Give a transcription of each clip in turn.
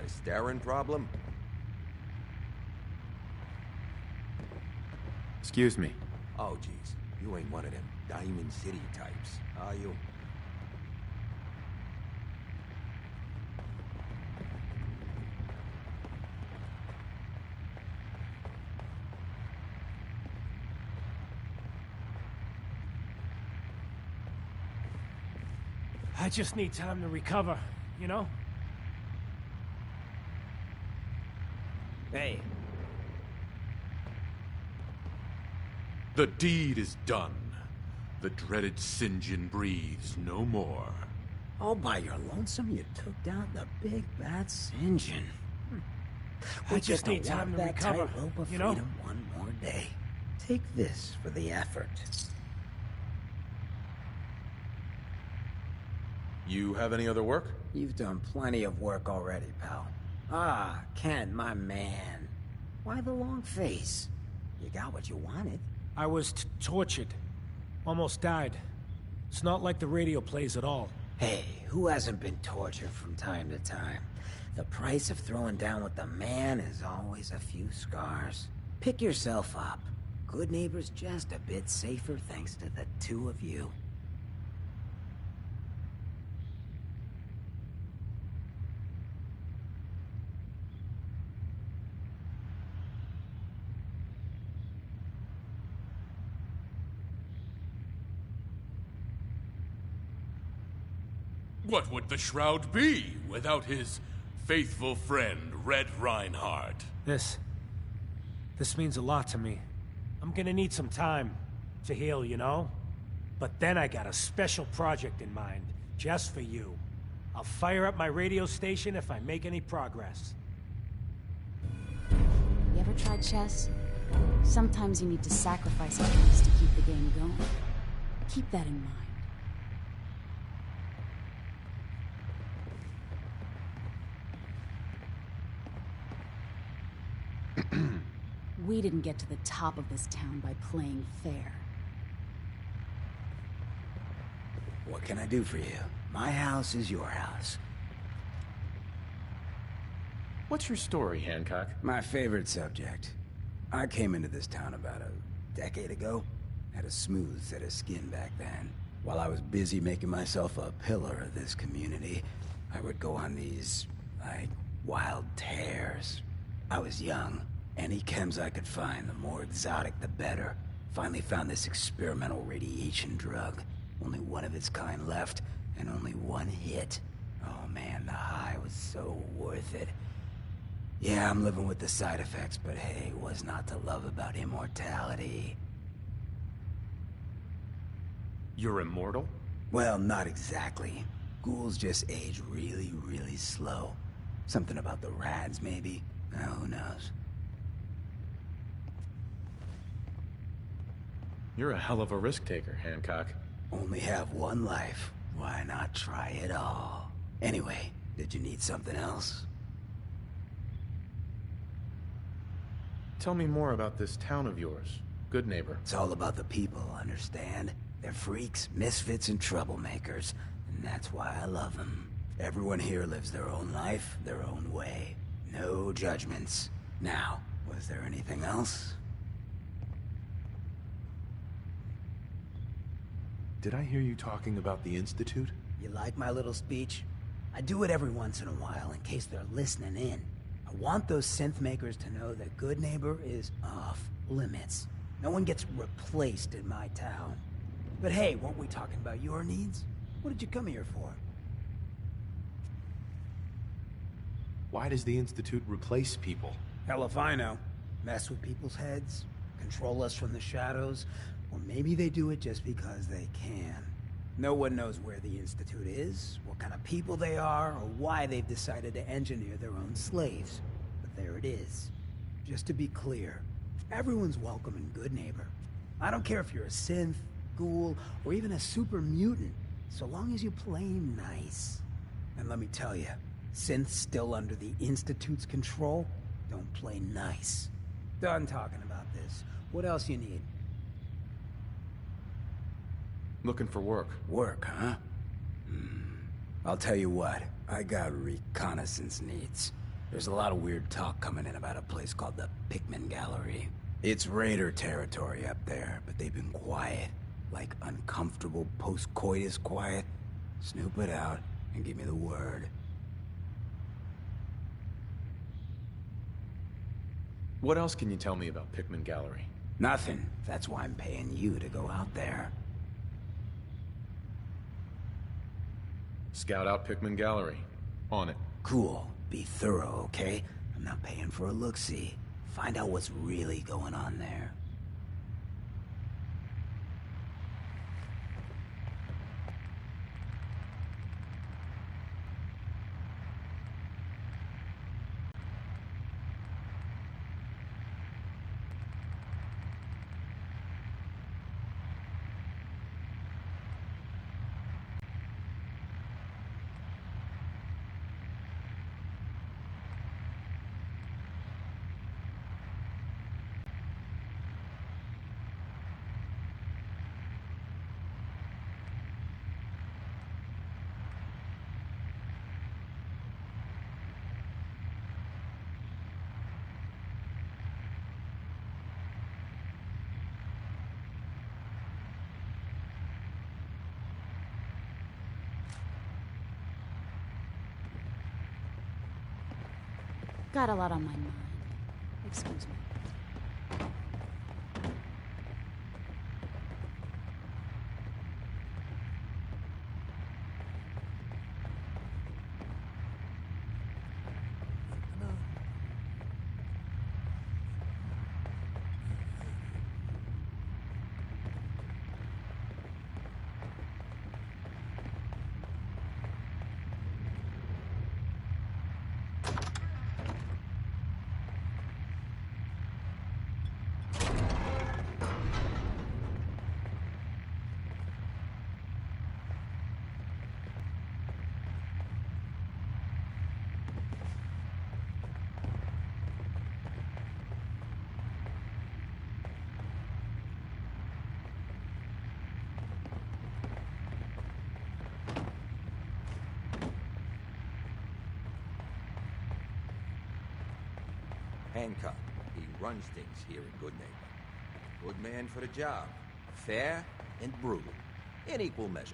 A staring problem? Excuse me. Oh, jeez. You ain't one of them Diamond City types, are you? I just need time to recover, you know? Hey. The deed is done. The dreaded Sinjin breathes no more. All by your lonesome, you took down the big bad Sinjin. I just need time to recover, you know? One more day. Take this for the effort. You have any other work? You've done plenty of work already, pal. Ah, Ken, my man. Why the long face? You got what you wanted. I was tortured. Almost died. It's not like the radio plays at all. Hey, who hasn't been tortured from time to time? The price of throwing down with the man is always a few scars. Pick yourself up. Good neighbor's just a bit safer thanks to the two of you. What would the Shroud be without his faithful friend, Red Reinhardt? This means a lot to me. I'm gonna need some time to heal, you know? But then I got a special project in mind, just for you. I'll fire up my radio station if I make any progress. You ever tried chess? Sometimes you need to sacrifice a piece to keep the game going. Keep that in mind. We didn't get to the top of this town by playing fair. What can I do for you? My house is your house. What's your story, Hancock? My favorite subject. I came into this town about a decade ago. Had a smooth set of skin back then. While I was busy making myself a pillar of this community, I would go on these, like, wild tears. I was young. Any chems I could find, the more exotic the better. Finally found this experimental radiation drug. Only one of its kind left, and only one hit. Oh man, the high was so worth it. Yeah, I'm living with the side effects, but hey, what's not to love about immortality? You're immortal? Well, not exactly. Ghouls just age really, really slow. Something about the rads, maybe? Who knows? You're a hell of a risk taker, Hancock. Only have one life. Why not try it all? Anyway, did you need something else? Tell me more about this town of yours, Good Neighbor. It's all about the people, understand? They're freaks, misfits, and troublemakers. And that's why I love them. Everyone here lives their own life, their own way. No judgments. Now, was there anything else? Did I hear you talking about the Institute? You like my little speech? I do it every once in a while in case they're listening in. I want those synth makers to know that Good Neighbor is off limits. No one gets replaced in my town. But hey, weren't we talking about your needs? What did you come here for? Why does the Institute replace people? Hell if I know. Mess with people's heads, control us from the shadows, or maybe they do it just because they can. No one knows where the Institute is, what kind of people they are, or why they've decided to engineer their own slaves. But there it is. Just to be clear, everyone's welcome in Good Neighbor. I don't care if you're a synth, ghoul, or even a super mutant, so long as you play nice. And let me tell you, synths still under the Institute's control don't play nice. Done talking about this. What else you need? Looking for work. Work, huh? I'll tell you what, I got reconnaissance needs. There's a lot of weird talk coming in about a place called the Pikmin Gallery. It's raider territory up there, but they've been quiet. Like uncomfortable post-coitus quiet. Snoop it out and give me the word. What else can you tell me about Pikmin Gallery? Nothing. That's why I'm paying you to go out there. Scout out Pikmin Gallery. On it. Cool. Be thorough, okay? I'm not paying for a look-see. Find out what's really going on there. Got a lot on my mind. Excuse me. Hancock. He runs things here in Good Neighbor. Good man for the job. Fair and brutal. In equal measure.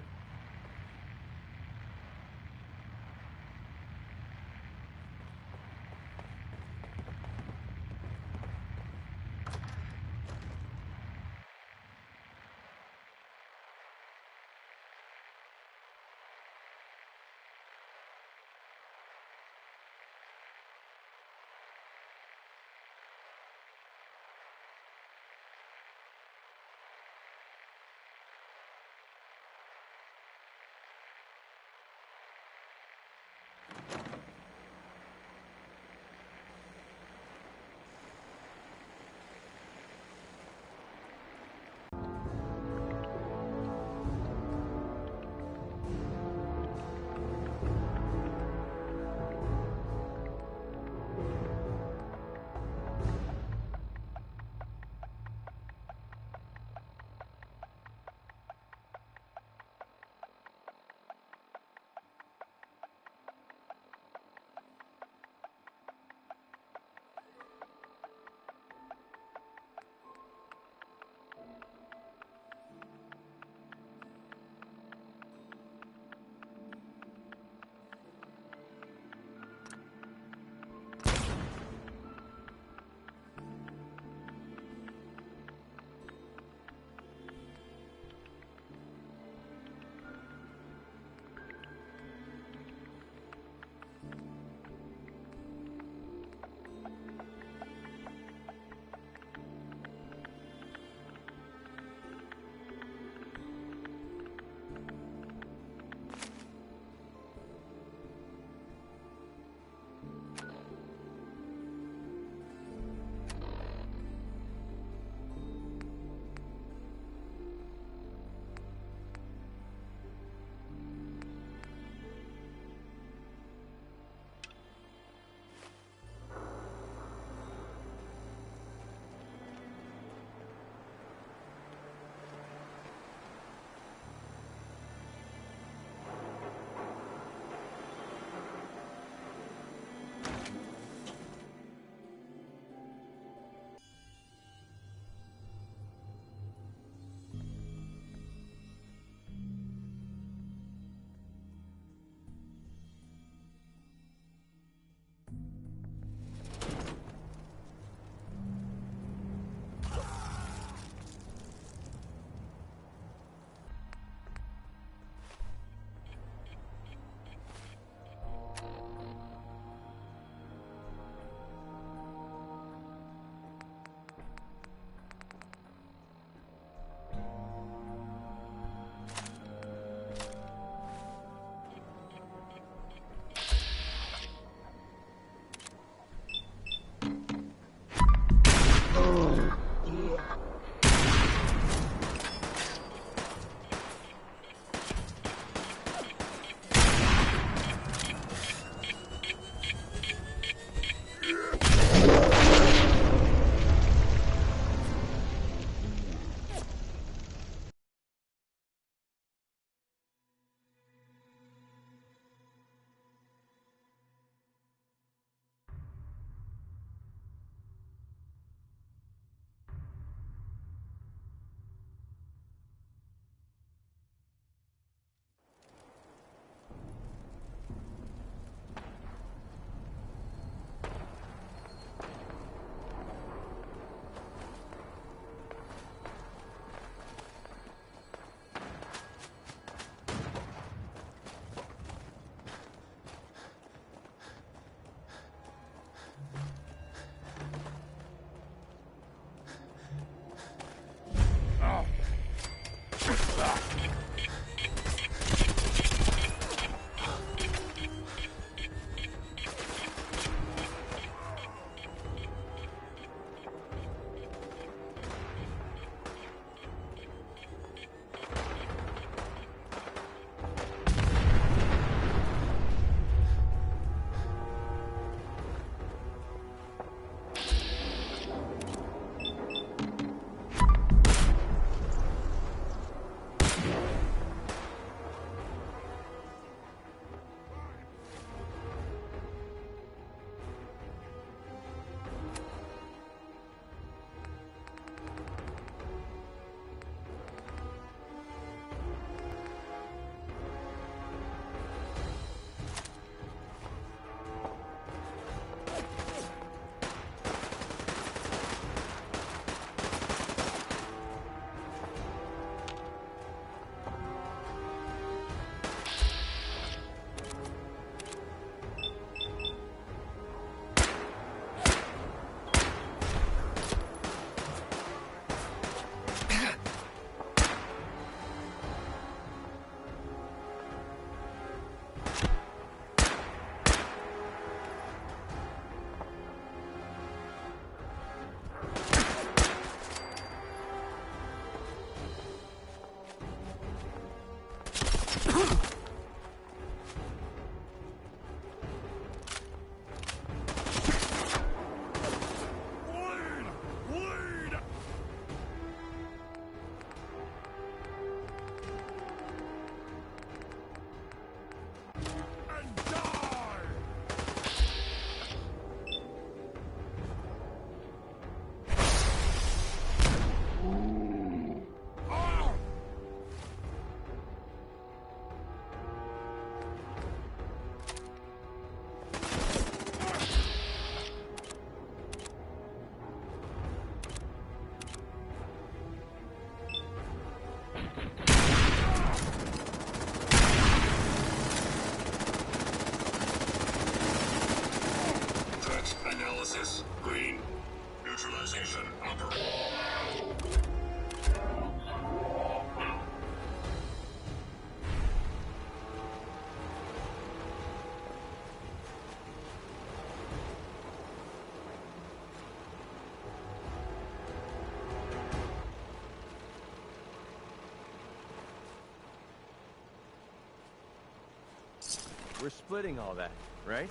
We're splitting all that, right?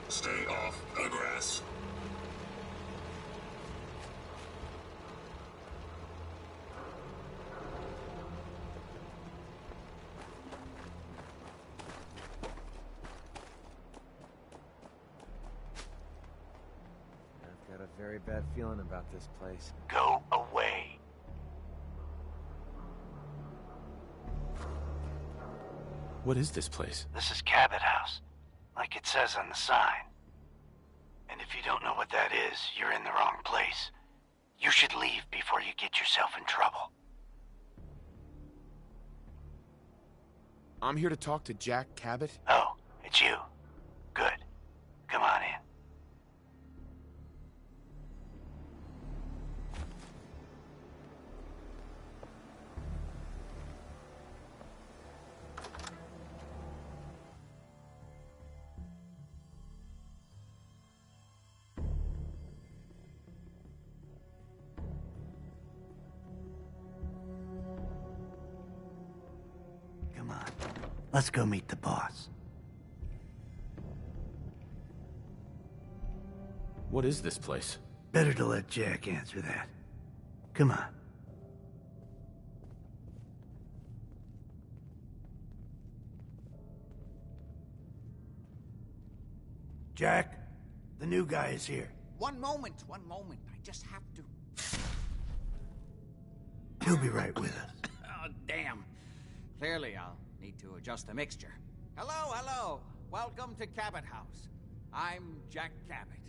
Stay off the grass. I've got a very bad feeling about this place. Go away. What is this place? This is Cabot House, like it says on the sign. And if you don't know what that is, you're in the wrong place. You should leave before you get yourself in trouble. I'm here to talk to Jack Cabot. Oh, it's you. Good. Come on in. Come on. Let's go meet the boss. What is this place? Better to let Jack answer that. Come on. Jack, the new guy is here. One moment. I just have to... He'll be right with us. Oh, damn. Clearly, I'll need to adjust the mixture. Hello. Welcome to Cabot House. I'm Jack Cabot.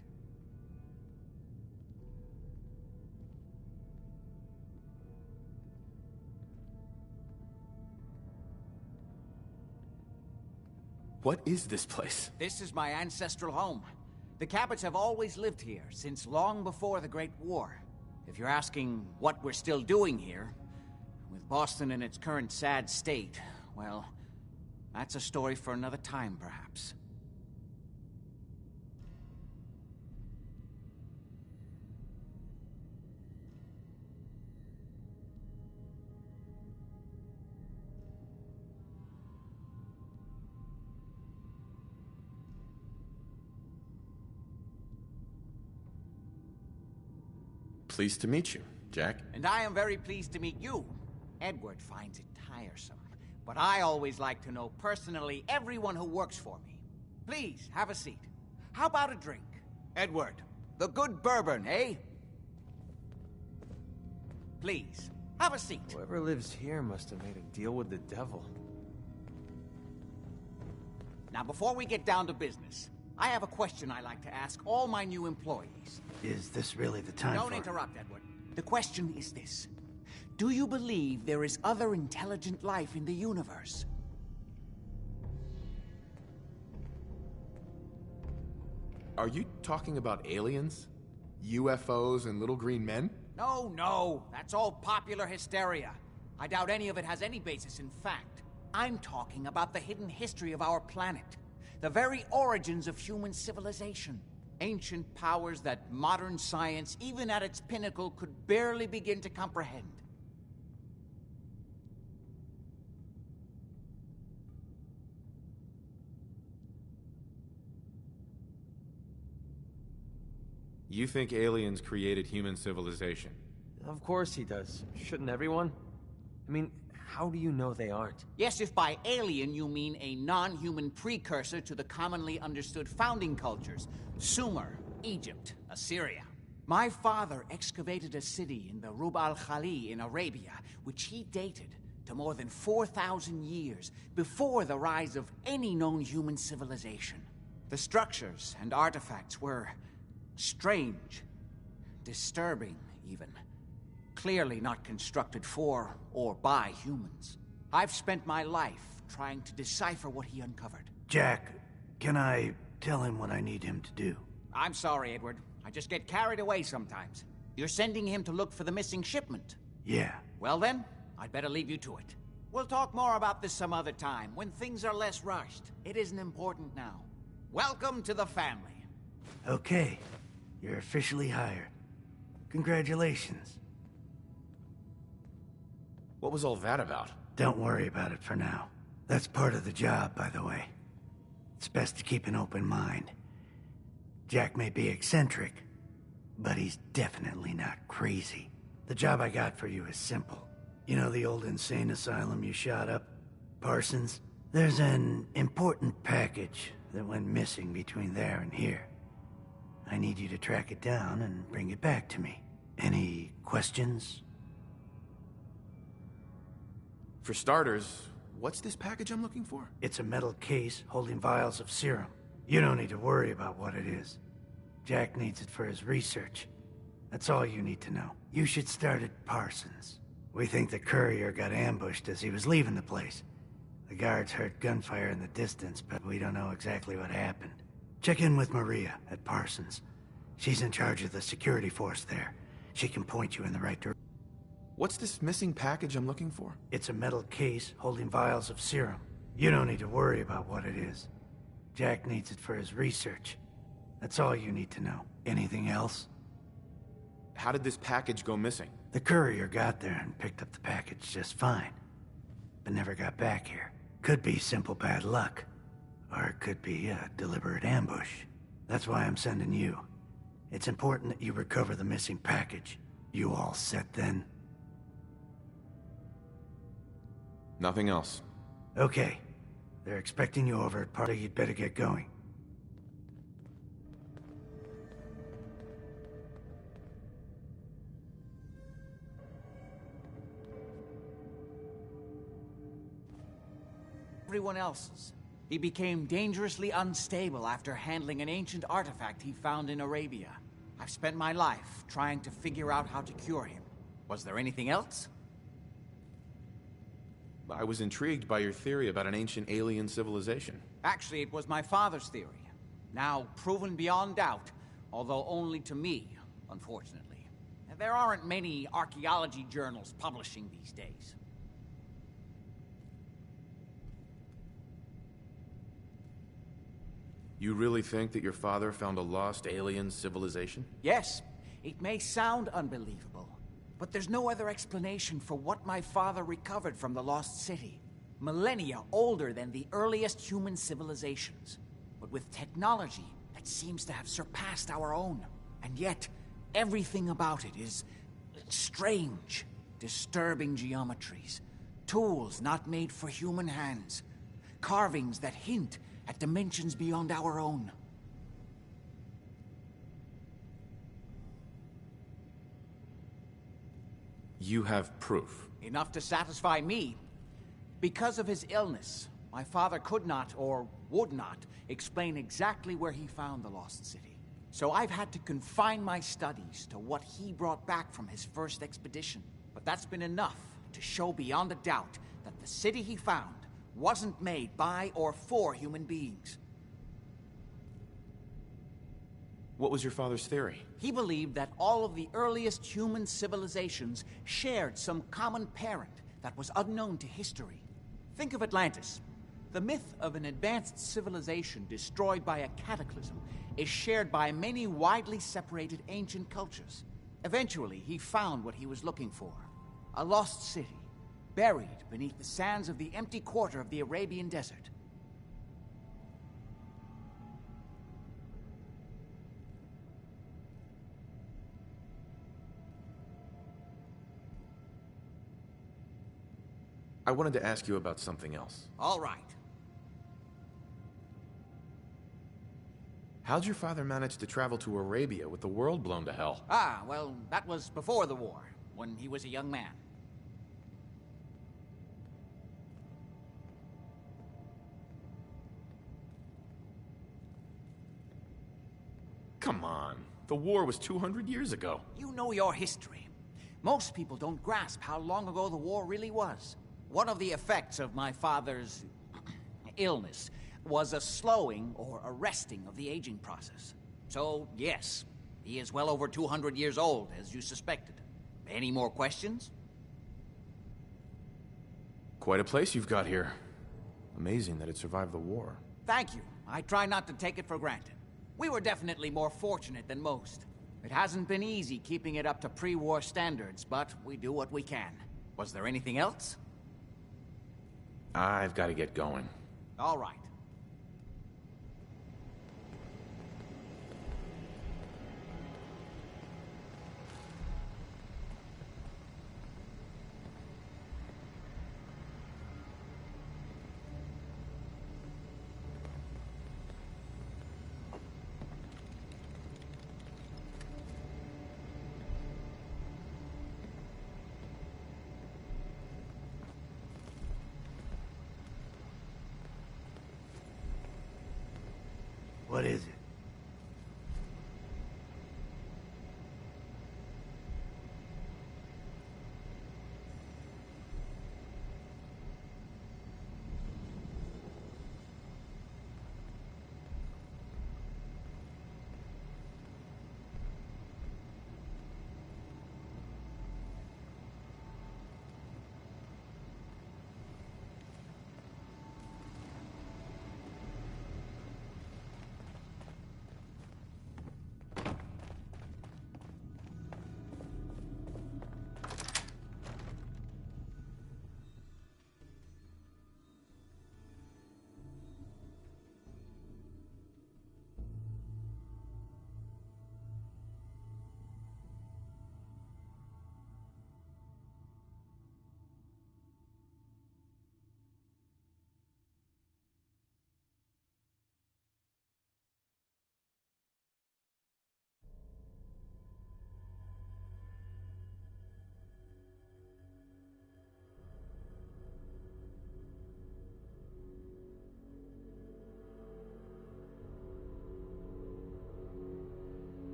What is this place? This is my ancestral home. The Cabots have always lived here, since long before the Great War. If you're asking what we're still doing here, with Boston in its current sad state, well, that's a story for another time, perhaps. Pleased to meet you, Jack. And I am very pleased to meet you. Edward finds it tiresome, but I always like to know personally everyone who works for me. Please, have a seat. How about a drink? Edward, the good bourbon, eh? Please, have a seat. Whoever lives here must have made a deal with the devil. Now, before we get down to business, I have a question I like to ask all my new employees. Is this really the time Don't interrupt, Edward. The question is this. Do you believe there is other intelligent life in the universe? Are you talking about aliens? UFOs and little green men? No. That's all popular hysteria. I doubt any of it has any basis in fact. I'm talking about the hidden history of our planet. The very origins of human civilization. Ancient powers that modern science, even at its pinnacle, could barely begin to comprehend. You think aliens created human civilization? Of course he does. Shouldn't everyone? I mean, how do you know they aren't? Yes, if by alien you mean a non-human precursor to the commonly understood founding cultures. Sumer, Egypt, Assyria. My father excavated a city in the Rub al-Khali in Arabia, which he dated to more than 4,000 years before the rise of any known human civilization. The structures and artifacts were strange, disturbing even. Clearly not constructed for or by humans. I've spent my life trying to decipher what he uncovered. Jack, can I tell him what I need him to do? I'm sorry, Edward. I just get carried away sometimes. You're sending him to look for the missing shipment. Yeah. Well then, I'd better leave you to it. We'll talk more about this some other time, when things are less rushed. It isn't important now. Welcome to the family. Okay, you're officially hired. Congratulations. What was all that about? Don't worry about it for now. That's part of the job, by the way. It's best to keep an open mind. Jack may be eccentric, but he's definitely not crazy. The job I got for you is simple. You know the old insane asylum you shot up? Parsons? There's an important package that went missing between there and here. I need you to track it down and bring it back to me. Any questions? For starters, what's this package I'm looking for? It's a metal case holding vials of serum. You don't need to worry about what it is. Jack needs it for his research. That's all you need to know. You should start at Parsons. We think the courier got ambushed as he was leaving the place. The guards heard gunfire in the distance, but we don't know exactly what happened. Check in with Maria at Parsons. She's in charge of the security force there. She can point you in the right direction. What's this missing package I'm looking for? It's a metal case holding vials of serum. You don't need to worry about what it is. Jack needs it for his research. That's all you need to know. Anything else? How did this package go missing? The courier got there and picked up the package just fine, but never got back here. Could be simple bad luck, or it could be a deliberate ambush. That's why I'm sending you. It's important that you recover the missing package. You all set then? Nothing else. Okay. They're expecting you over at Party. You'd better get going. Everyone else's. He became dangerously unstable after handling an ancient artifact he found in Arabia. I've spent my life trying to figure out how to cure him. Was there anything else? I was intrigued by your theory about an ancient alien civilization. Actually, it was my father's theory. Now proven beyond doubt, although only to me, unfortunately. There aren't many archaeology journals publishing these days. You really think that your father found a lost alien civilization? Yes, it may sound unbelievable, but there's no other explanation for what my father recovered from the lost city. Millennia older than the earliest human civilizations, but with technology that seems to have surpassed our own. And yet, everything about it is strange. Disturbing geometries, tools not made for human hands, carvings that hint at dimensions beyond our own. You have proof. Enough to satisfy me. Because of his illness, my father could not, or would not, explain exactly where he found the lost city. So I've had to confine my studies to what he brought back from his first expedition. But that's been enough to show beyond a doubt that the city he found wasn't made by or for human beings. What was your father's theory? He believed that all of the earliest human civilizations shared some common parent that was unknown to history. Think of Atlantis. The myth of an advanced civilization destroyed by a cataclysm is shared by many widely separated ancient cultures. Eventually, he found what he was looking for. A lost city, buried beneath the sands of the empty quarter of the Arabian desert. I wanted to ask you about something else. All right. How'd your father manage to travel to Arabia with the world blown to hell? Ah, well, that was before the war, when he was a young man. Come on. The war was 200 years ago. You know your history. Most people don't grasp how long ago the war really was. One of the effects of my father's illness was a slowing or arresting of the aging process. So, yes, he is well over 200 years old, as you suspected. Any more questions? Quite a place you've got here. Amazing that it survived the war. Thank you. I try not to take it for granted. We were definitely more fortunate than most. It hasn't been easy keeping it up to pre-war standards, but we do what we can. Was there anything else? I've got to get going. All right. What is it?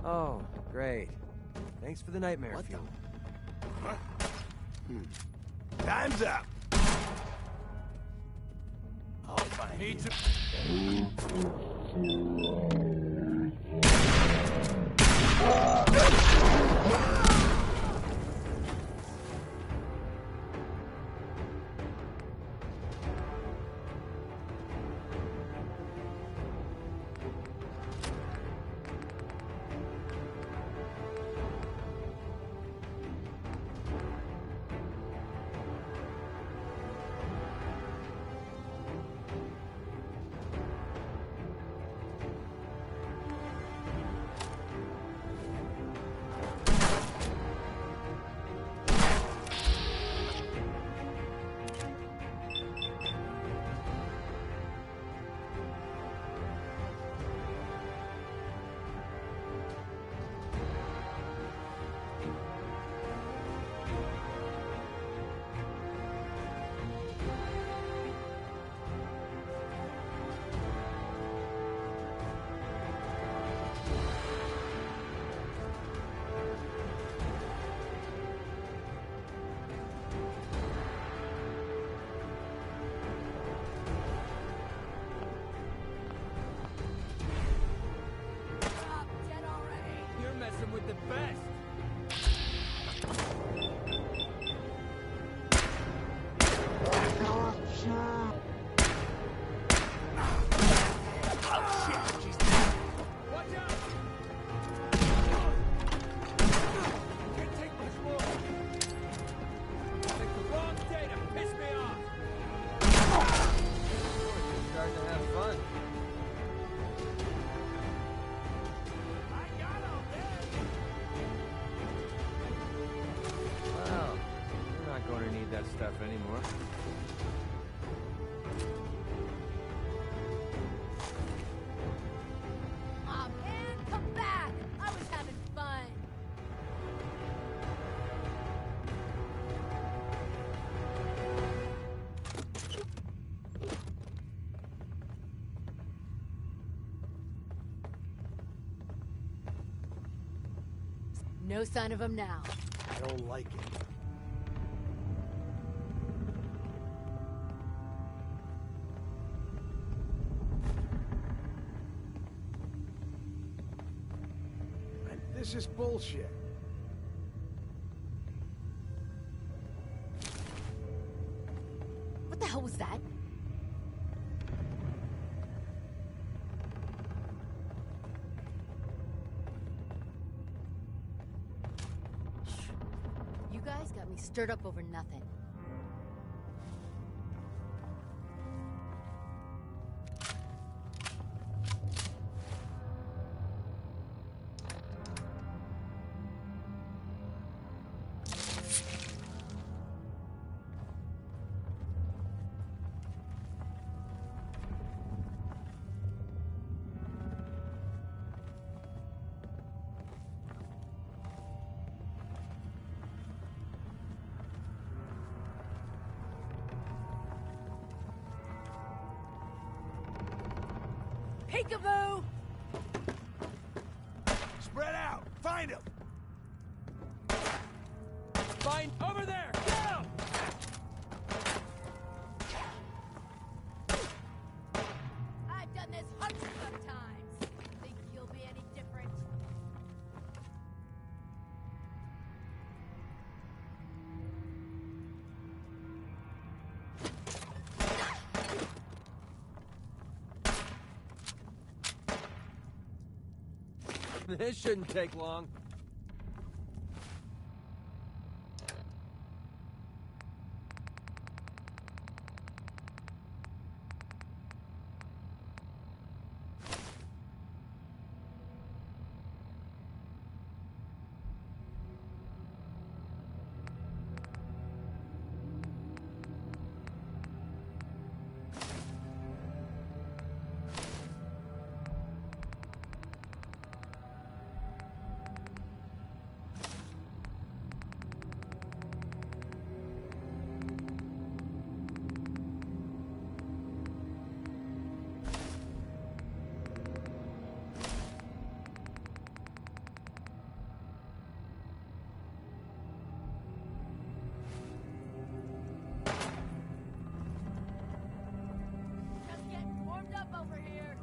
Oh, great. Thanks for the nightmare What fuel. Time's up. I'll find you. that stuff anymore. Aw, man, come back! I was having fun. No sign of him now. I don't like it. This is bullshit. What the hell was that? You guys got me stirred up over nothing. Peekaboo! Spread out! Find him! Find over there! Go! I've done this hundreds of times. Think you'll be any different? This shouldn't take long. Just getting warmed up over here.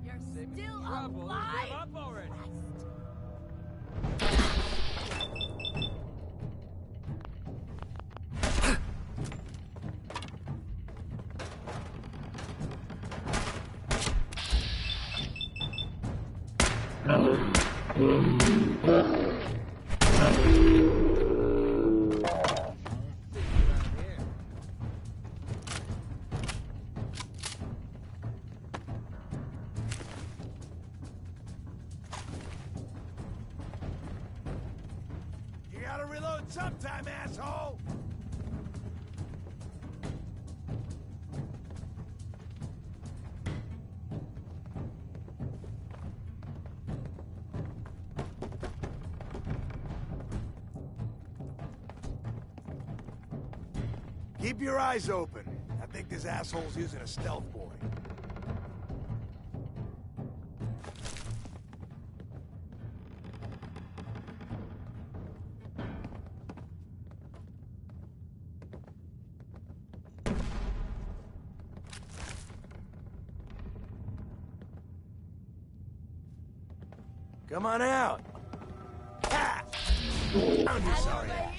You're still alive! Give up already. You gotta reload sometime, asshole! Keep your eyes open. I think this asshole's using a stealth boy. Come on out. Ha! Found your sorry ass.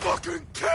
Fucking kill!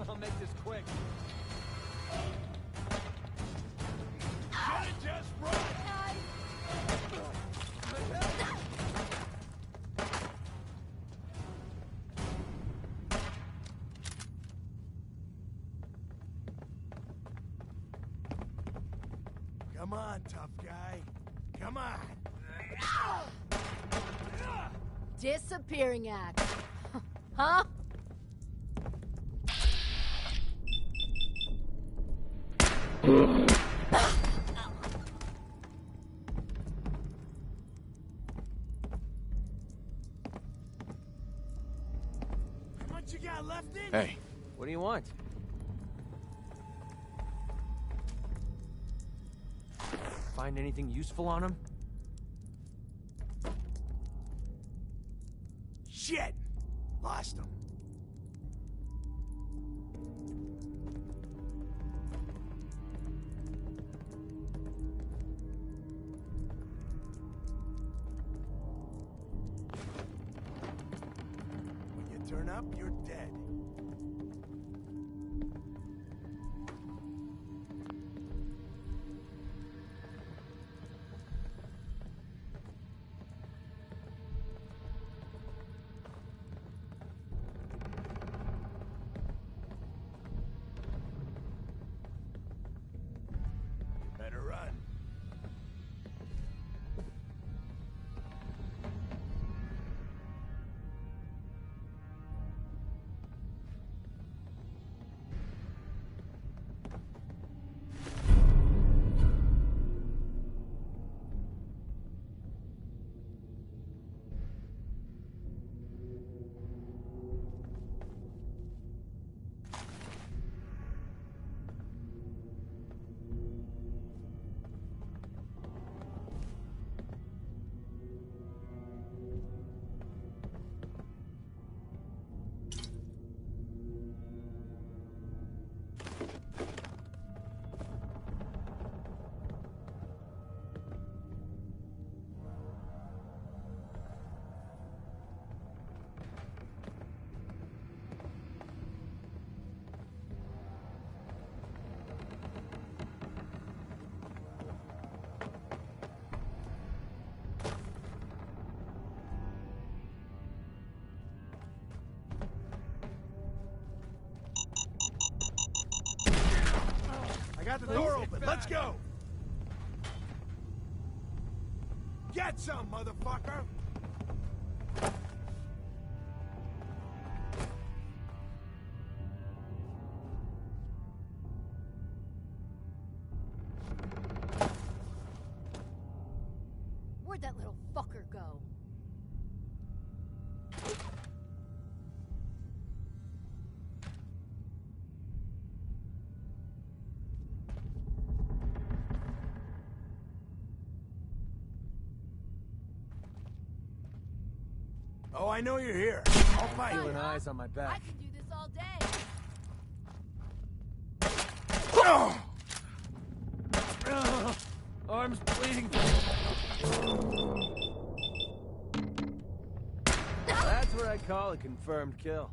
I'll make this quick. Just run! Come on, tough guy. Come on. Disappearing act. Huh? How much you got left in? Hey, What do you want? Find anything useful on him? Shit! Lost him. When you turn up, you're dead. Better run. I got the door open. Let's go. Get some, motherfucker. Where'd that little fucker go? Oh, I know you're here. I'll find you. Feeling eyes on my I back. could do this all day. Arms bleeding. That's what I call a confirmed kill.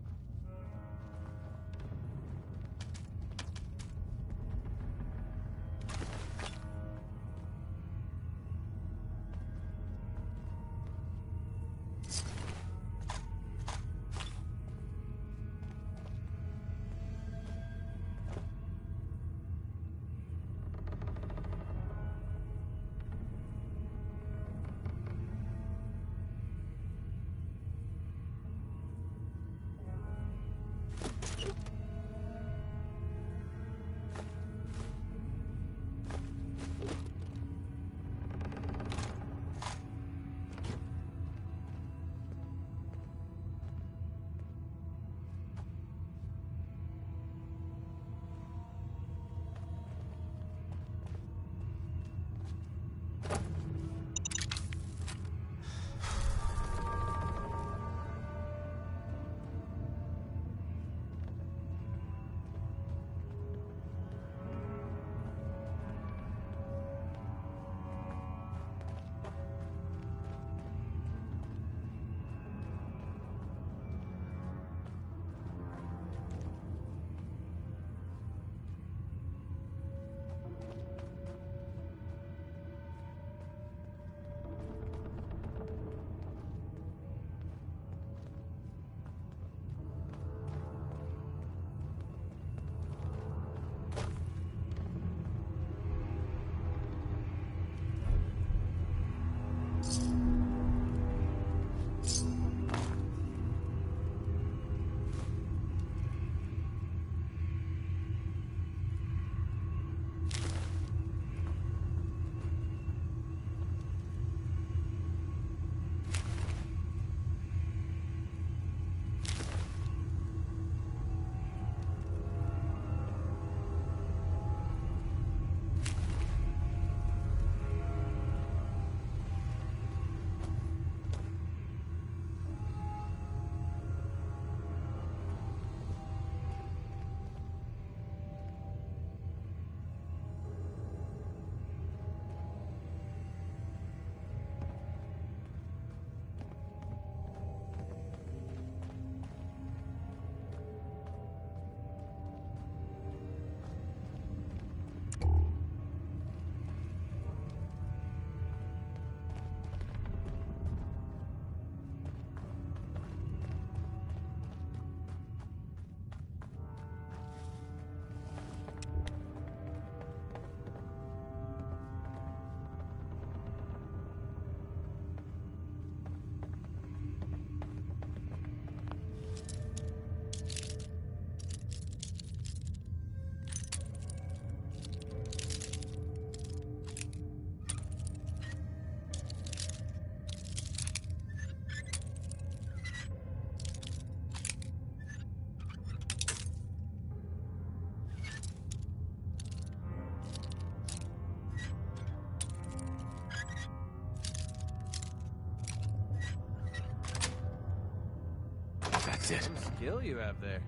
That's it. Some skill you have there.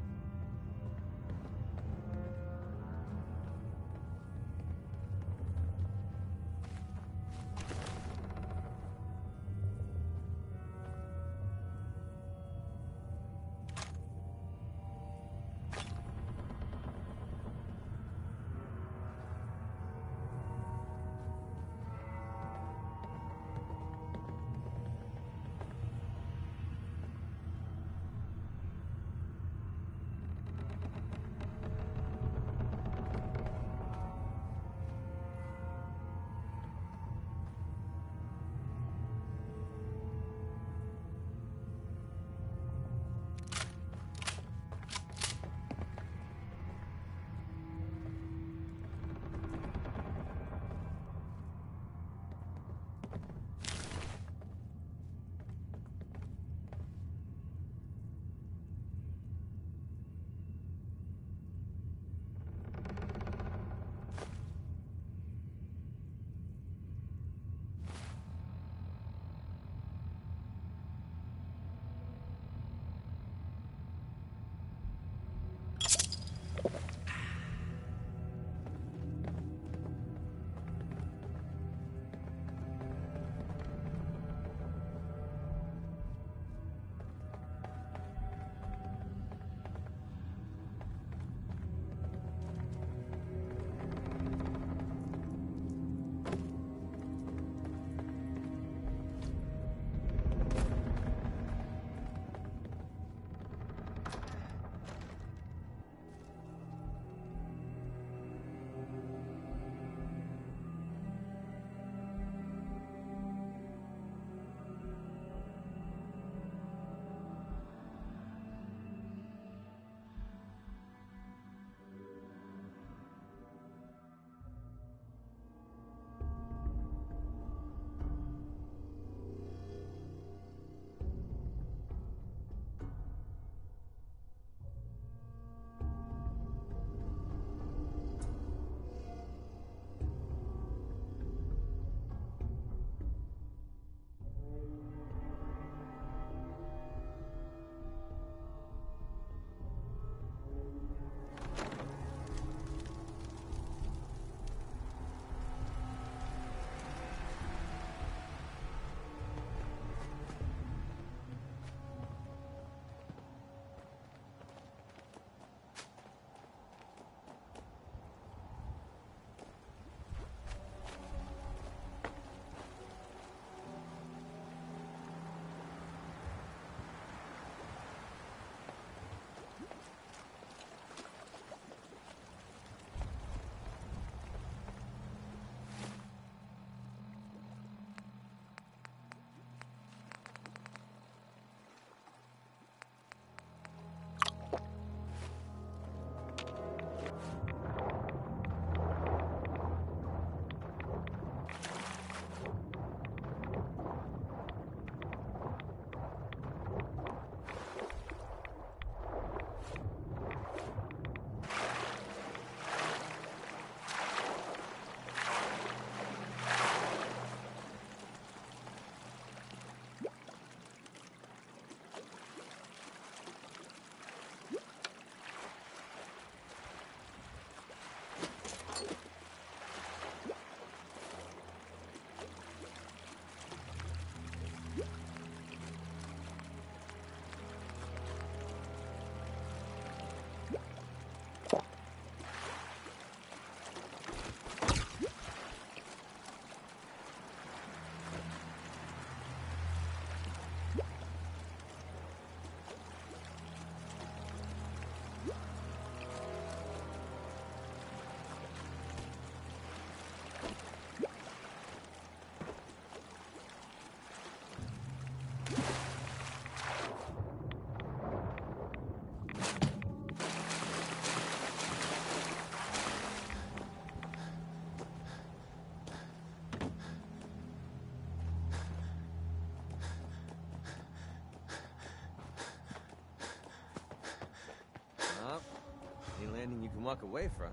meaning you can walk away from.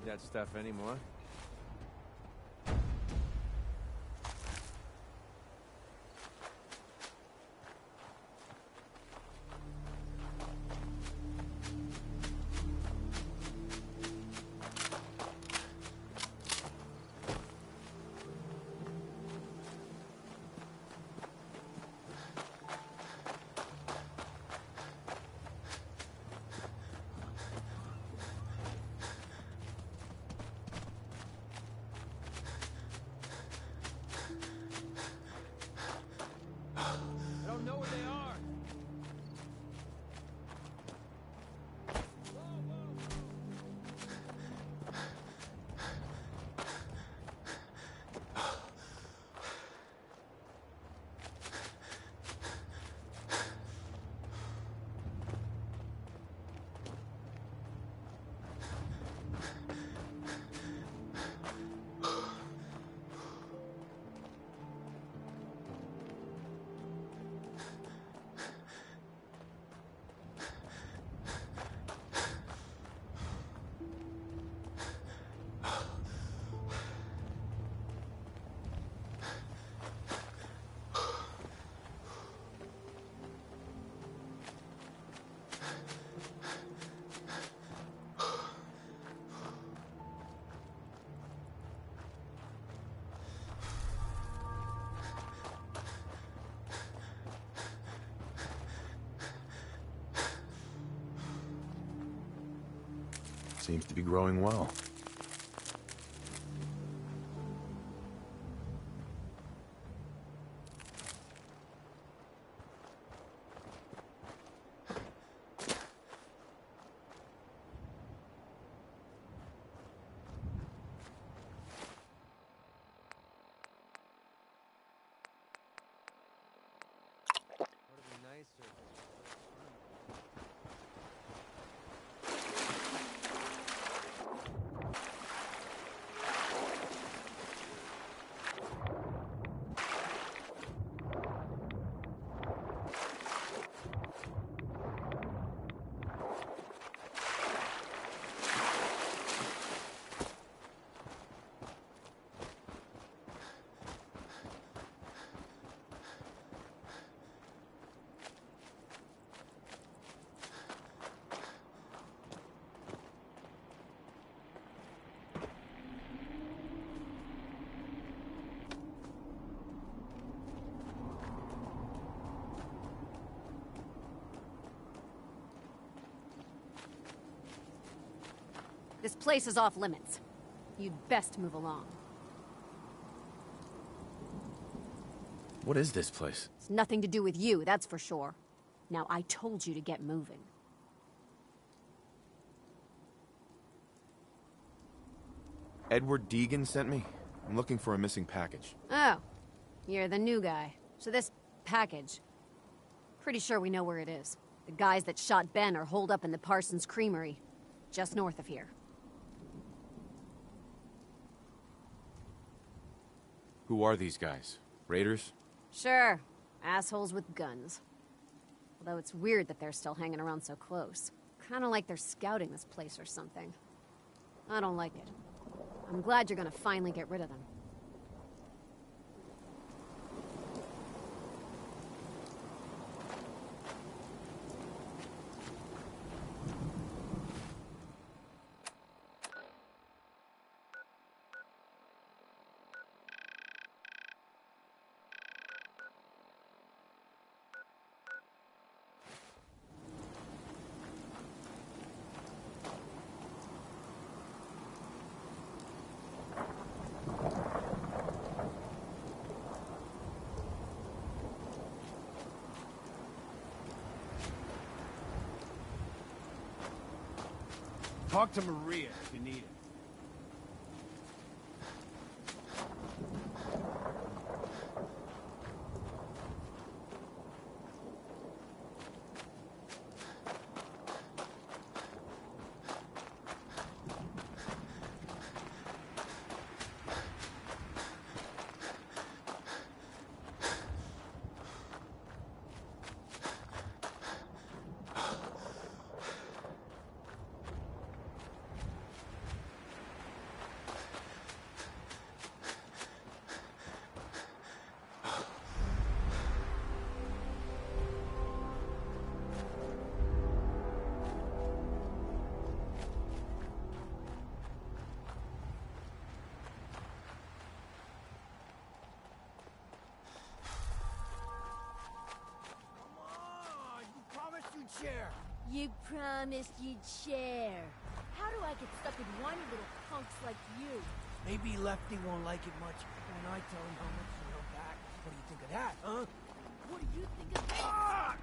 That stuff anymore. Seems to be growing well. This place is off limits. You'd best move along. What is this place? It's nothing to do with you, that's for sure. Now, I told you to get moving. Edward Deegan sent me. I'm looking for a missing package. Oh, you're the new guy. So this package, pretty sure we know where it is. The guys that shot Ben are holed up in the Parsons Creamery, just north of here. Who are these guys? Raiders? Sure, assholes with guns. Although it's weird that they're still hanging around so close. Kinda like they're scouting this place or something. I don't like it. I'm glad you're gonna finally get rid of them. Talk to Maria if you need it. Share. You promised you'd share. How do I get stuck with whiny little punks like you? Maybe Lefty won't like it much when I tell him how much you know back. What do you think of that, huh? What do you think of that?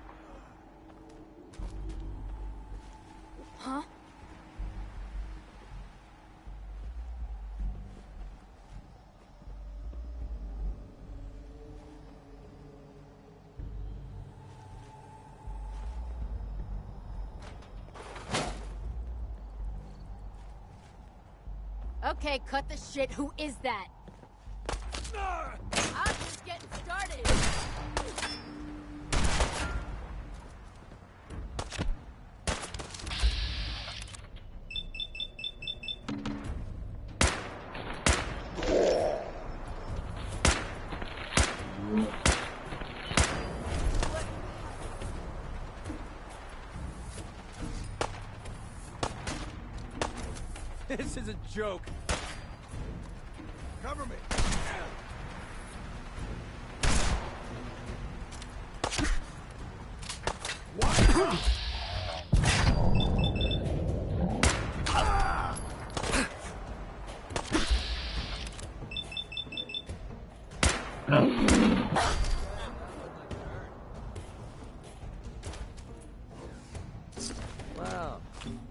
Huh? Okay, cut the shit. Who is that? I'm just getting started. This is a joke. Cover me. Well,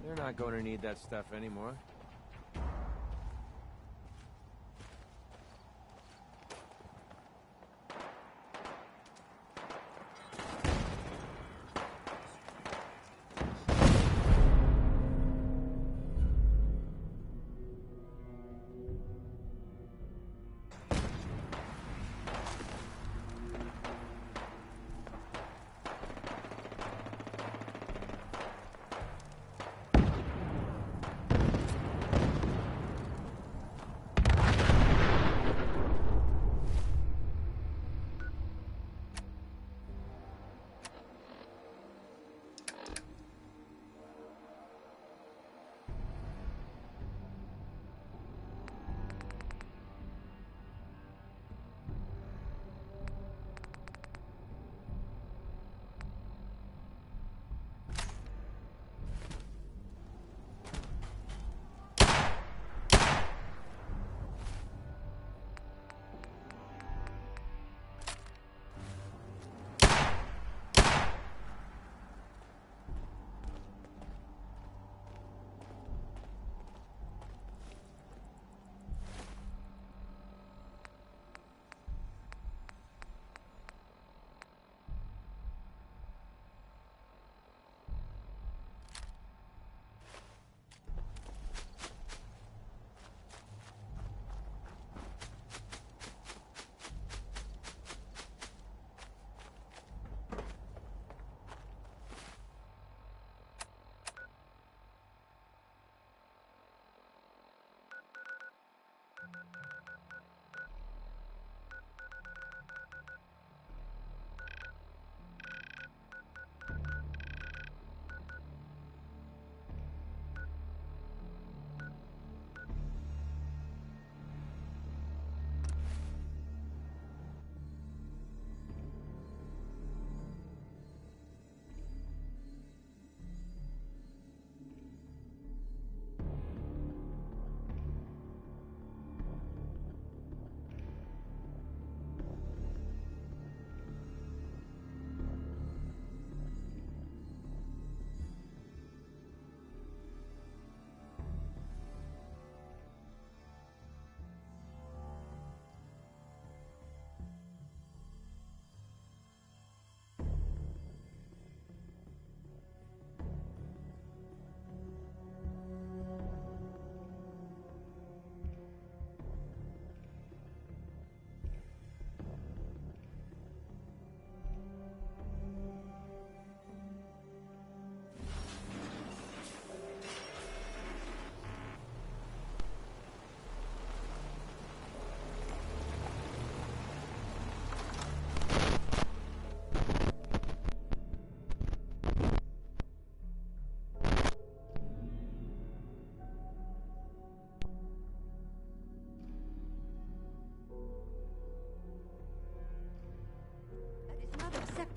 they're not going to need that stuff anymore.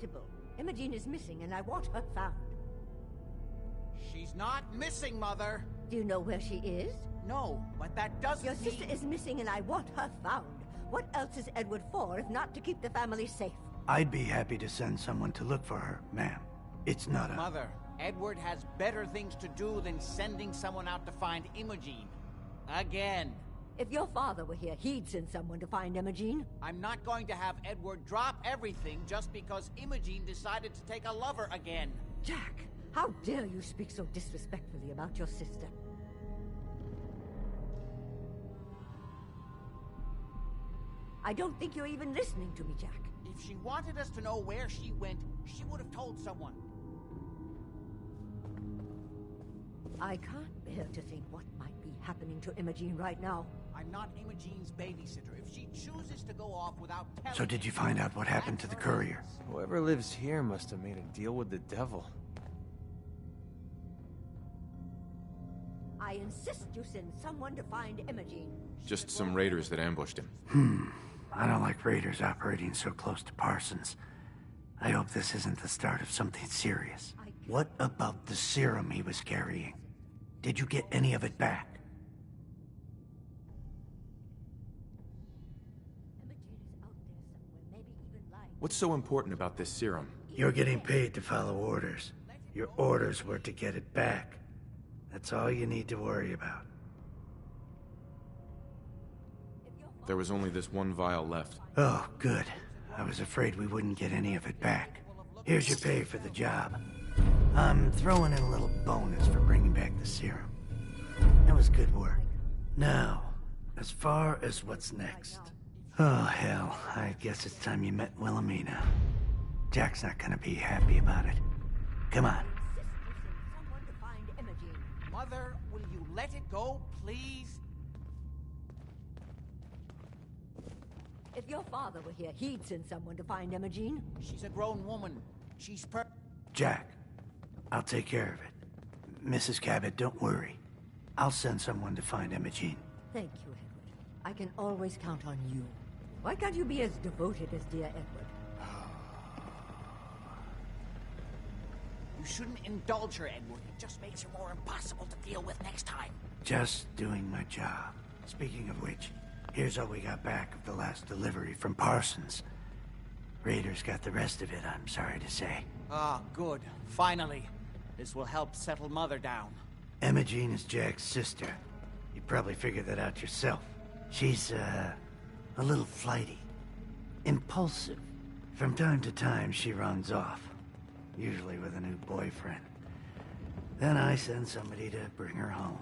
unacceptable. Imogene is missing, and I want her found. She's not missing, Mother. Do you know where she is? No, but that doesn't Your mean... sister is missing, and I want her found. What else is Edward for, if not to keep the family safe? I'd be happy to send someone to look for her, ma'am. It's not a... Mother, Edward has better things to do than sending someone out to find Imogene. Again. If your father were here, he'd send someone to find Imogene. I'm not going to have Edward drop everything just because Imogene decided to take a lover again. Jack, how dare you speak so disrespectfully about your sister? I don't think you're even listening to me, Jack. If she wanted us to know where she went, she would have told someone. I can't bear to think what might be happening to Imogene right now. I'm not Imogene's babysitter. If she chooses to go off without telling... So did you find out what happened to the courier? Whoever lives here must have made a deal with the devil. I insist you send someone to find Imogene. Just some raiders that ambushed him. I don't like raiders operating so close to Parsons. I hope this isn't the start of something serious. What about the serum he was carrying? Did you get any of it back? What's so important about this serum? You're getting paid to follow orders. Your orders were to get it back. That's all you need to worry about. There was only this one vial left. Oh, good. I was afraid we wouldn't get any of it back. Here's your pay for the job. I'm throwing in a little bonus for bringing back the serum. That was good work. Now, as far as what's next. Oh, hell. I guess it's time you met Wilhelmina. Jack's not gonna be happy about it. Come on. Mother, will you let it go, please? If your father were here, he'd send someone to find Imogene. She's a grown woman. She's Jack, I'll take care of it. Mrs. Cabot, don't worry. I'll send someone to find Imogene. Thank you, Edward. I can always count on you. Why can't you be as devoted as dear Edward? You shouldn't indulge her, Edward. It just makes her more impossible to deal with next time. Just doing my job. Speaking of which, here's all we got back of the last delivery from Parsons. Raiders got the rest of it, I'm sorry to say. Ah, good. Finally. This will help settle Mother down. Imogene is Jack's sister. You probably figured that out yourself. She's, a little flighty. Impulsive. From time to time, she runs off. Usually with a new boyfriend. Then I send somebody to bring her home.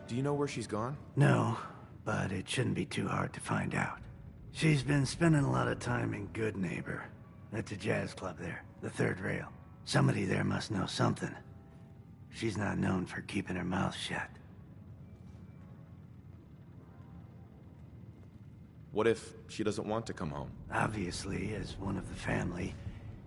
Do you know where she's gone? No, but it shouldn't be too hard to find out. She's been spending a lot of time in Good Neighbor. That's a jazz club there, the third rail. Somebody there must know something. She's not known for keeping her mouth shut. What if she doesn't want to come home? Obviously, as one of the family,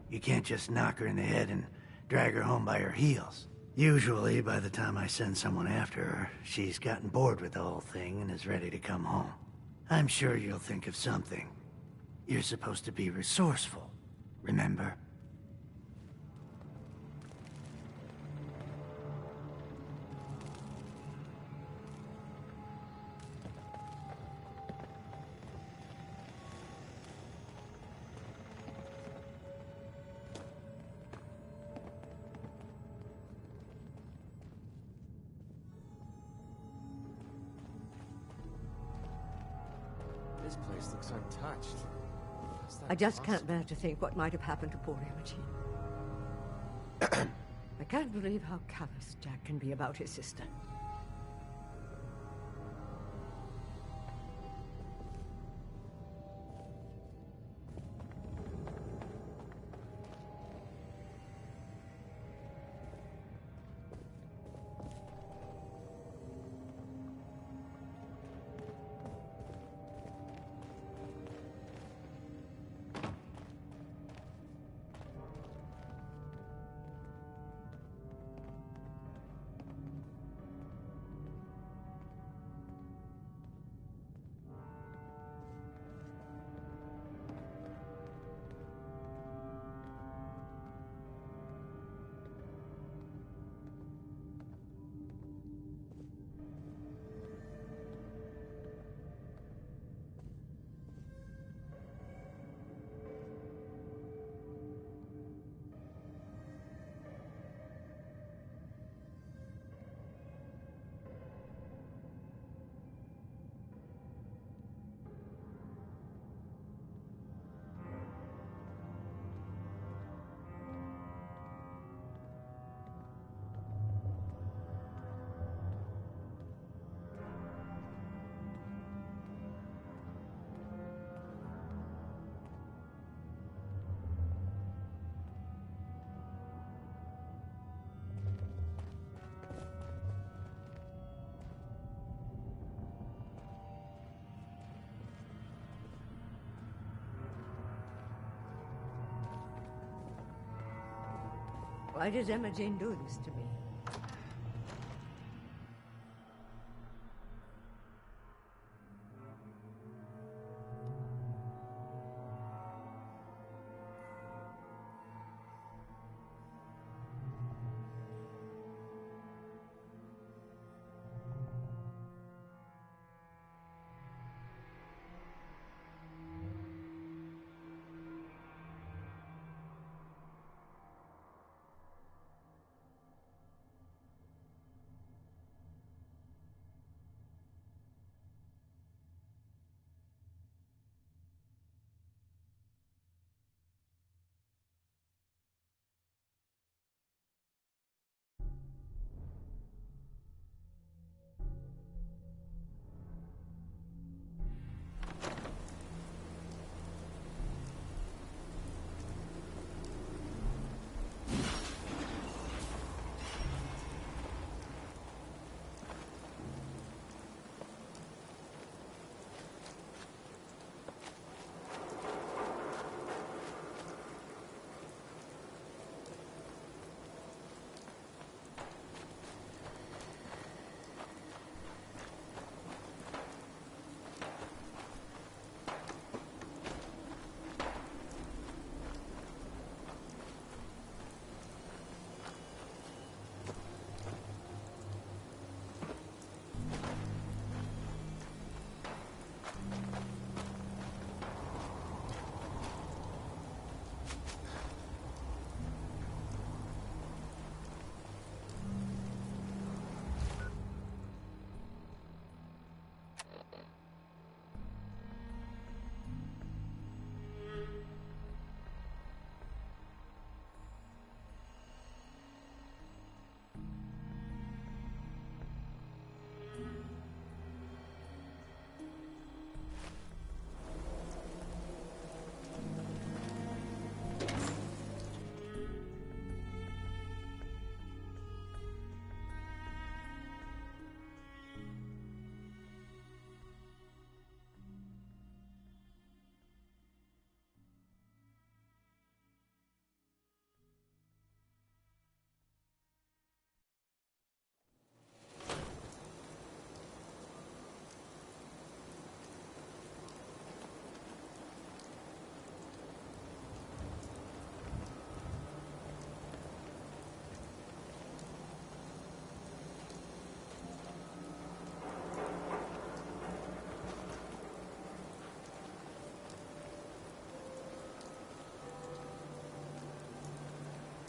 you can't just knock her in the head and drag her home by her heels. Usually, by the time I send someone after her, she's gotten bored with the whole thing and is ready to come home. I'm sure you'll think of something. You're supposed to be resourceful, remember? This place looks untouched. I just can't bear to think what might have happened to poor Imogene. I can't believe how callous Jack can be about his sister. Why does Emma Jane do this to me?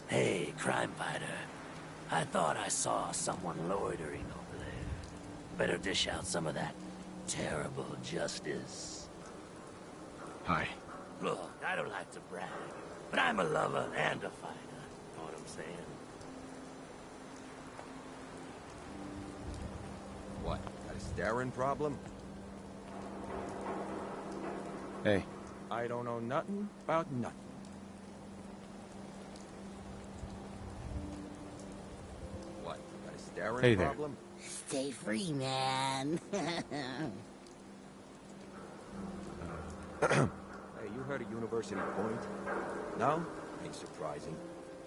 Hey, crime fighter. I thought I saw someone loitering over there. Better dish out some of that terrible justice. Hi. Look, I don't like to brag, but I'm a lover and a fighter. Know what I'm saying? What, got a staring problem? Hey. I don't know nothing about nothing. What, got a staring Hey there. problem? Stay free, man. Hey, you heard of University Point? No? Ain't surprising.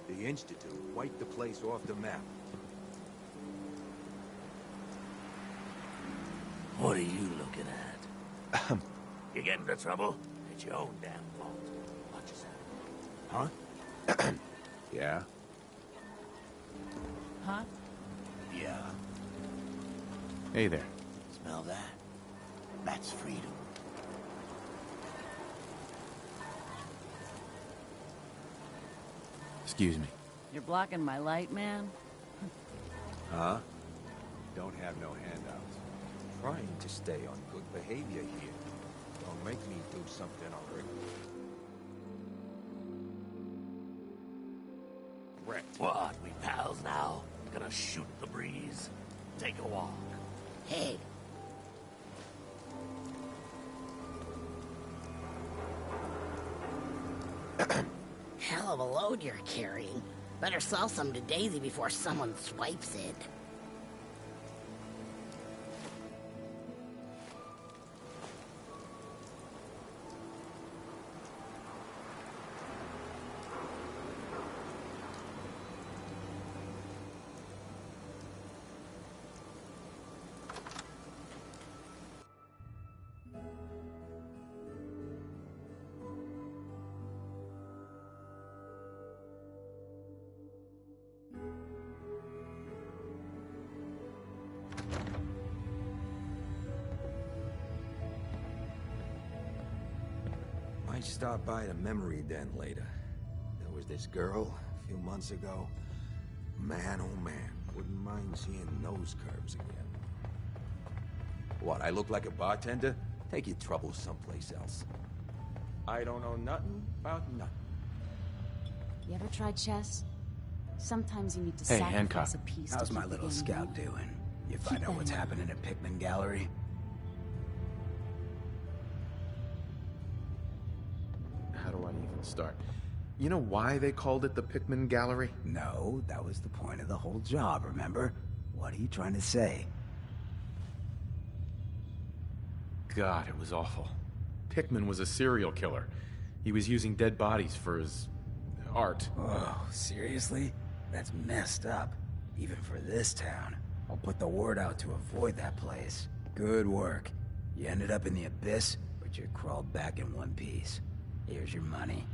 The Institute wiped the place off the map. What are you looking at? You get into trouble? It's your own damn fault. Watch yourself. Huh? Yeah. Huh? Yeah. Hey there. Smell that? That's freedom. Excuse me. You're blocking my light, man? Huh? Don't have no handouts. Trying to stay on good behavior here. Don't make me do something I'll regret. What, we pals now? Gonna shoot the breeze? Take a walk. Hey. Hell of a load you're carrying. Better sell some to Daisy before someone swipes it. Might stop by the memory den later. There was this girl a few months ago. Man, oh man, wouldn't mind seeing nose curves again. What, I look like a bartender? Take your troubles someplace else. I don't know nothing about nothing. You ever tried chess? Sometimes you need to Hey, sacrifice Hancock. a piece How's to my keep little the game scout going. doing? You find out what's happening at Pikmin Gallery? How do I even start? You know why they called it the Pikmin Gallery? No, that was the point of the whole job, remember? What are you trying to say? God, it was awful. Pikmin was a serial killer. He was using dead bodies for his art. Oh, seriously? That's messed up. Even for this town. I'll put the word out to avoid that place. Good work. You ended up in the abyss, but you crawled back in one piece. Here's your money.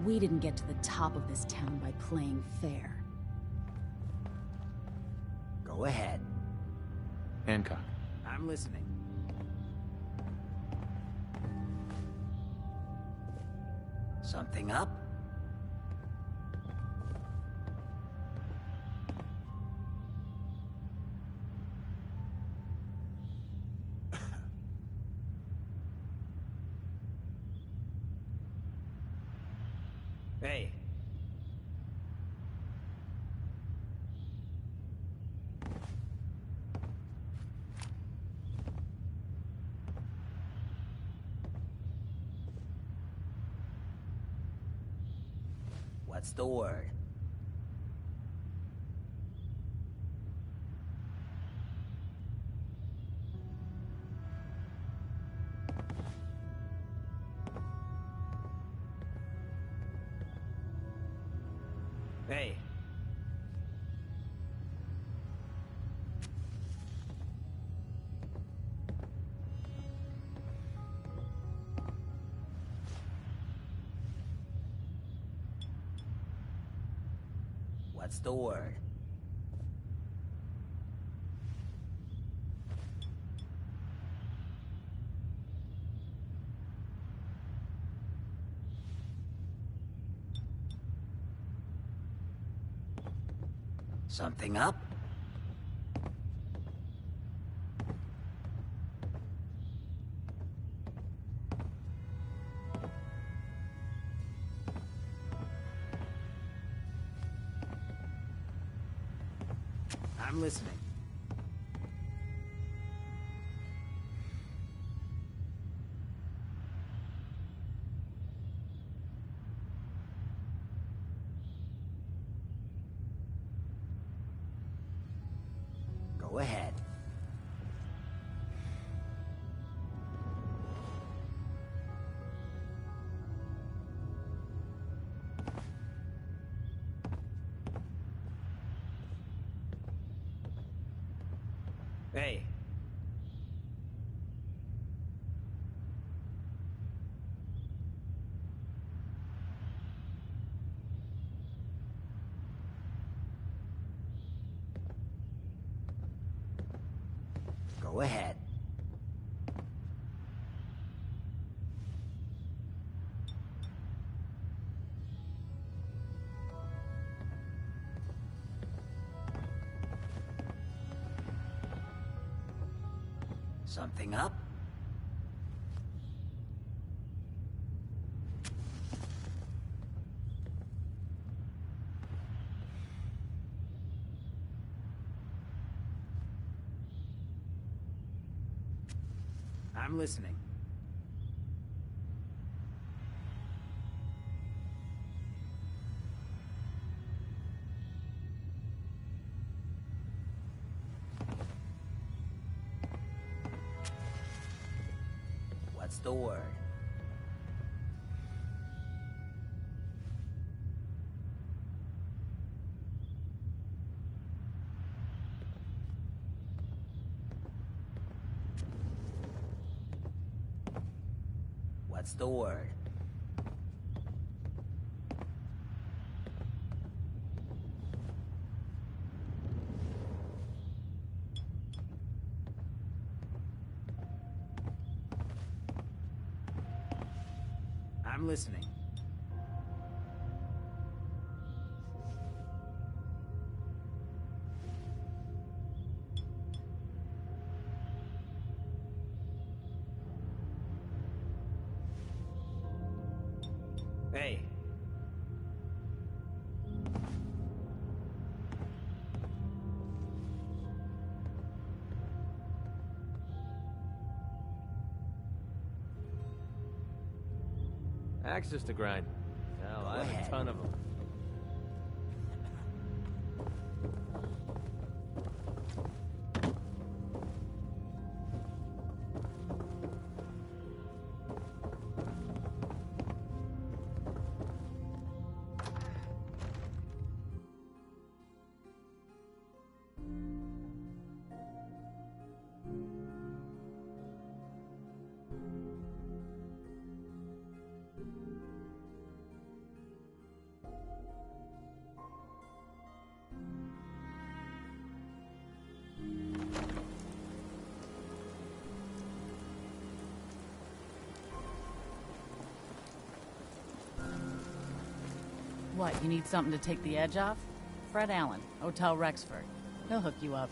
We didn't get to the top of this town by playing fair. Go ahead. Hancock. I'm listening. Something up? Hey. What's the word? Hey. What's the word? Something up? I'm listening. Go ahead. Hey. Go ahead. Something up? I'm listening. What's the word? What's the word? I'm listening. Hey. Axes to grind. Hell, I have a ton of them. What, you need something to take the edge off? Fred Allen, Hotel Rexford. He'll hook you up.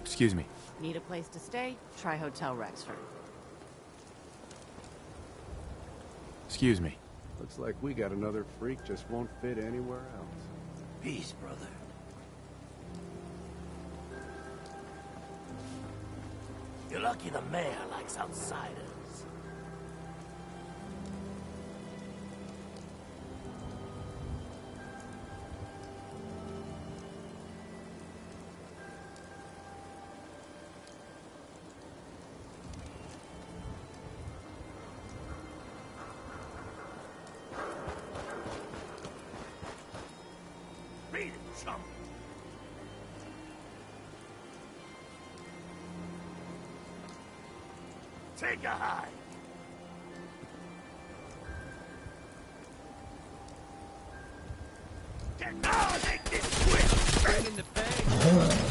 Excuse me. Need a place to stay? Try Hotel Rexford. Excuse me. Looks like we got another freak just won't fit anywhere else. Peace, brother. You're lucky the mayor likes outsiders. Beat it, chump! Take a hike! Get down! Make this quick! Bring in the bag!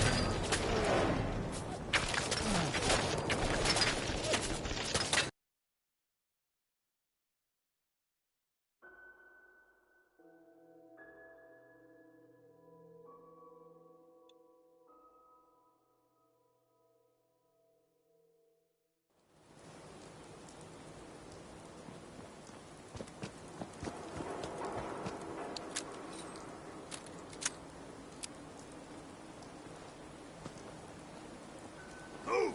Ooh!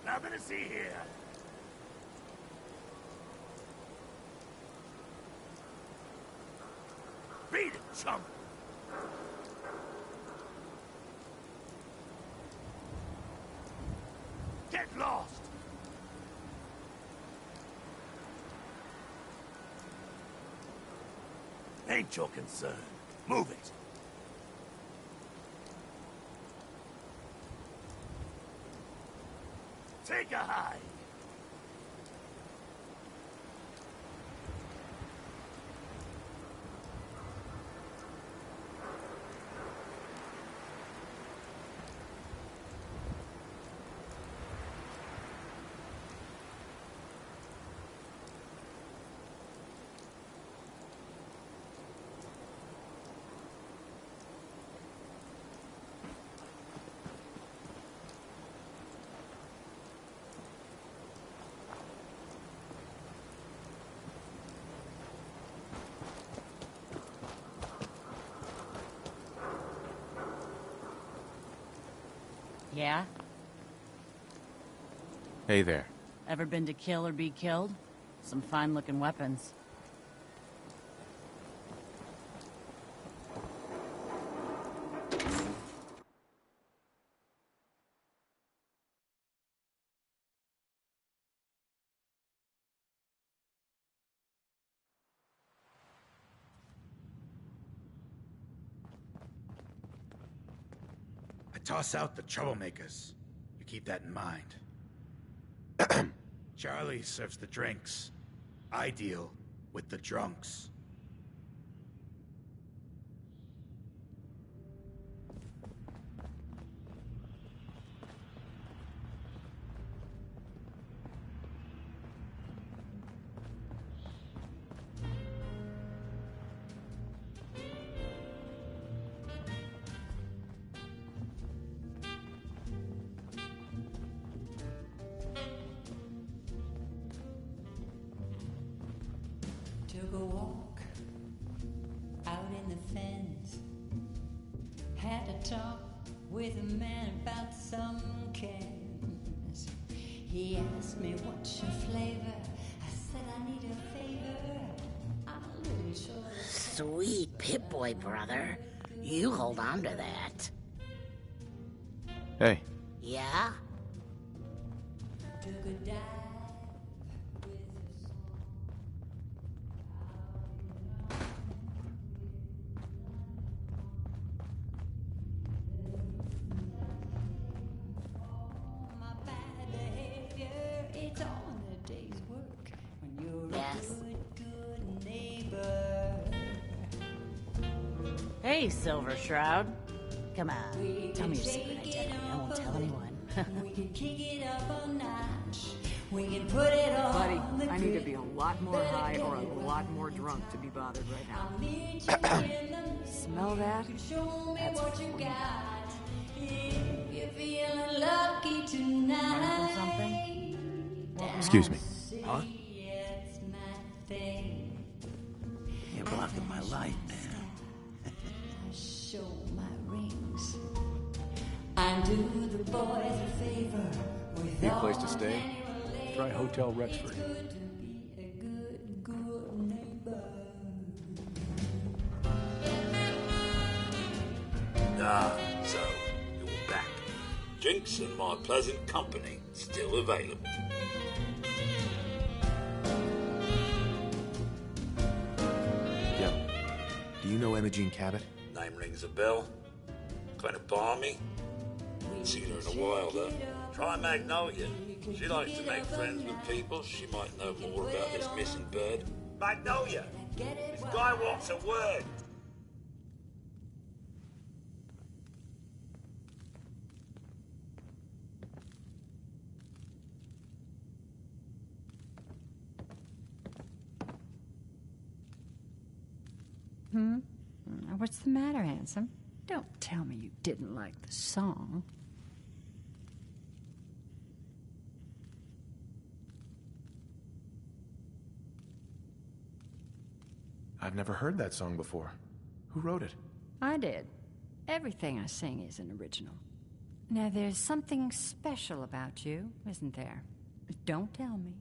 Nothing to see here! Beat it, chump! Get lost! Ain't your concern. Move it! Take a hike! Yeah? Hey there. Ever been to kill or be killed? Some fine-looking weapons. I toss out the troublemakers. You keep that in mind. Charlie serves the drinks. I deal with the drunks. talk with a man about some cans. He asked me what's your flavor. I said I need a favor. I'm a little short. Sweet Pip-Boy, brother. You hold on to that. Hey. Yeah? Took a dive. Hey, Silver Shroud. Come on, tell me your secret identity. I won't tell anyone. We can kick it up a notch. We can put it on. Buddy, I need to be a lot more high or a lot more drunk to be bothered right now. Smell that? That's what you got. If you're feeling lucky tonight. Something? Excuse me. Huh? You're blocking my light, man. Show my rings. I do the boys a favor. Need a place to stay? Try Hotel Rexford. So you're back. Drinks and my pleasant company still available. Yep. Do you know Imogene Cabot? Name rings a bell. Kind of balmy. Seen her in a while, though. Try Magnolia. She likes to make friends with people. She might know more about this missing bird. Magnolia! This guy wants a word. What's the matter, handsome? Don't tell me you didn't like the song. I've never heard that song before. Who wrote it? I did. Everything I sing is an original. Now, there's something special about you, isn't there? Don't tell me.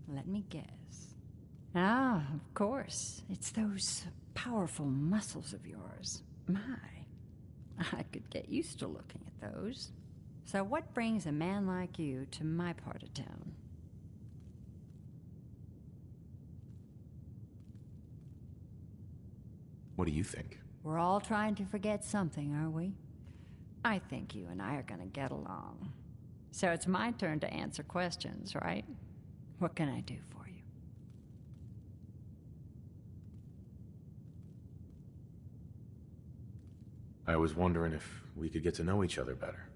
Let me guess. Ah, of course. It's those powerful muscles of yours. My, I could get used to looking at those. So what brings a man like you to my part of town? What do you think? We're all trying to forget something, are we? I think you and I are gonna get along. So it's my turn to answer questions, right? What can I do for you? I was wondering if we could get to know each other better.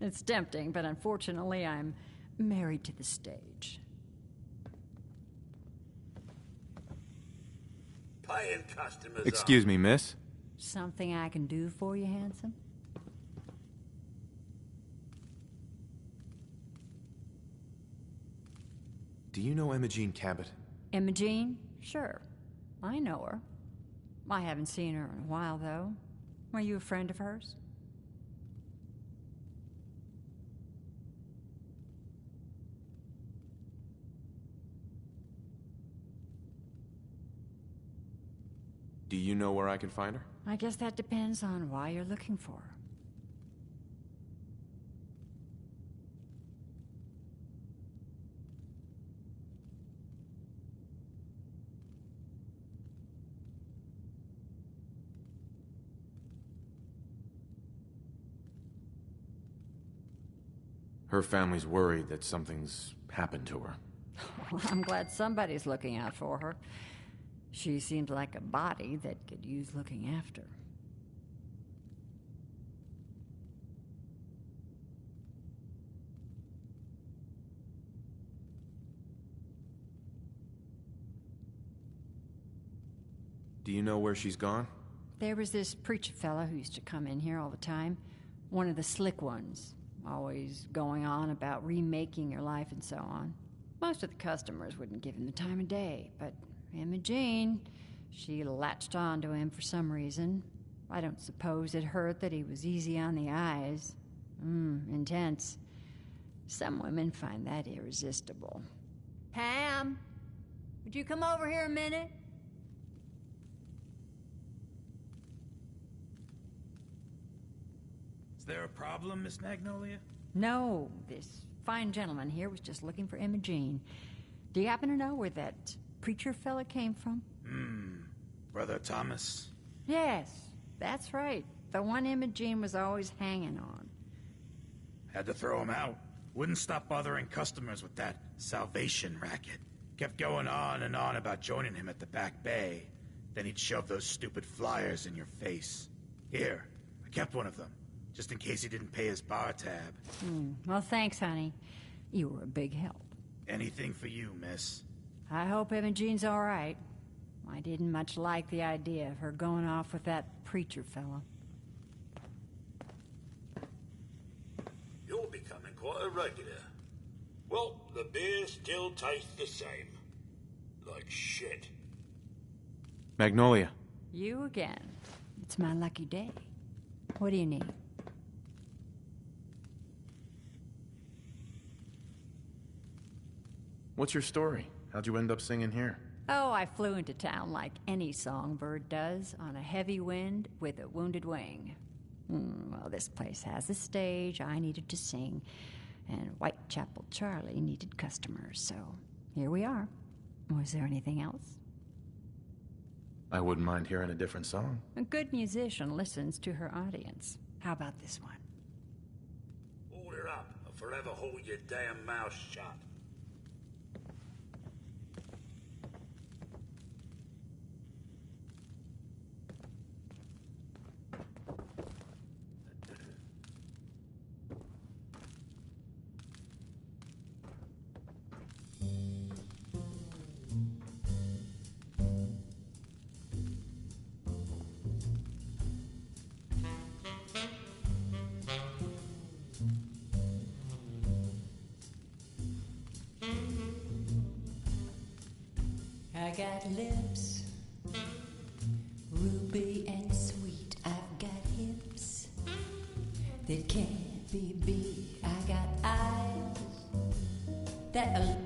It's tempting, but unfortunately I'm married to the stage. Paying customers. Excuse me, miss? Something I can do for you, handsome? Do you know Imogene Cabot? Imogene? Sure. I know her. I haven't seen her in a while, though. Are you a friend of hers? Do you know where I can find her? I guess that depends on why you're looking for her. Her family's worried that something's happened to her. Well, I'm glad somebody's looking out for her. She seems like a body that could use looking after. Do you know where she's gone? There was this preacher fella who used to come in here all the time. One of the slick ones. Always going on about remaking your life and so on. Most of the customers wouldn't give him the time of day, but Imogene, she latched on to him for some reason. I don't suppose it hurt that he was easy on the eyes. Intense. Some women find that irresistible. Pam, would you come over here a minute? Is there a problem, Miss Magnolia? No, this fine gentleman here was just looking for Imogene. Do you happen to know where that preacher fella came from? Brother Thomas? Yes, that's right. The one Imogene was always hanging on. Had to throw him out. Wouldn't stop bothering customers with that salvation racket. Kept going on and on about joining him at the back bay. Then he'd shove those stupid flyers in your face. Here, I kept one of them, just in case he didn't pay his bar tab. Well, thanks, honey. You were a big help. Anything for you, miss. I hope Imogene's all right. I didn't much like the idea of her going off with that preacher fella. You're becoming quite a regular. Well, the beer still tastes the same. Like shit. Magnolia. You again. It's my lucky day. What do you need? What's your story? How'd you end up singing here? Oh, I flew into town like any songbird does, on a heavy wind with a wounded wing. Well, this place has a stage, I needed to sing, and Whitechapel Charlie needed customers, so here we are. Was there anything else? I wouldn't mind hearing a different song. A good musician listens to her audience. How about this one? Order up, or forever hold your damn mouth shut. I got lips, ruby and sweet. I've got hips that can't be beat. I got eyes that are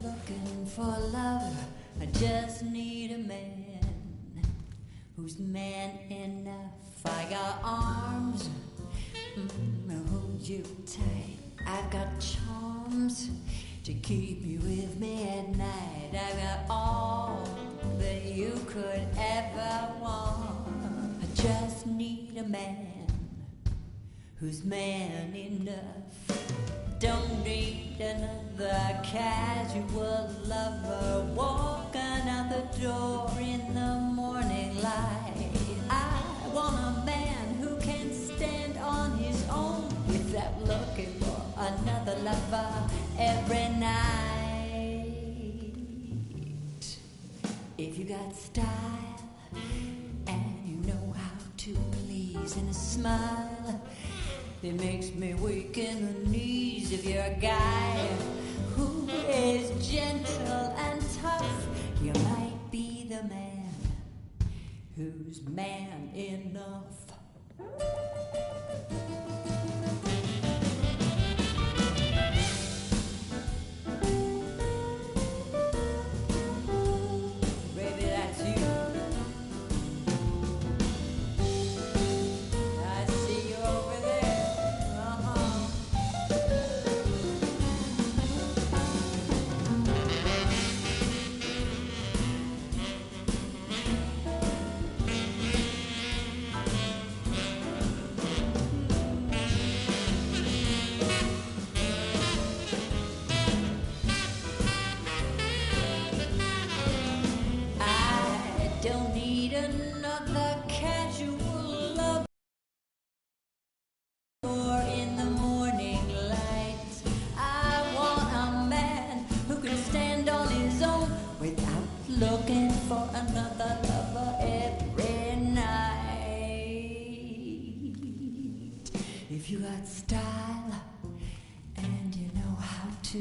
looking for love. I just need a man who's man enough. I got arms, hold you tight. I've got charms to keep you with me at night. I've got all that you could ever want. I just need a man who's man enough. Don't need another casual lover walking out the door in the morning light. I want a man who can stand on his own without looking for another lover every night. If you got style and you know how to please and a smile that makes me weak in the knees. If you're a guy who is gentle and tough, you might be the man who's man enough.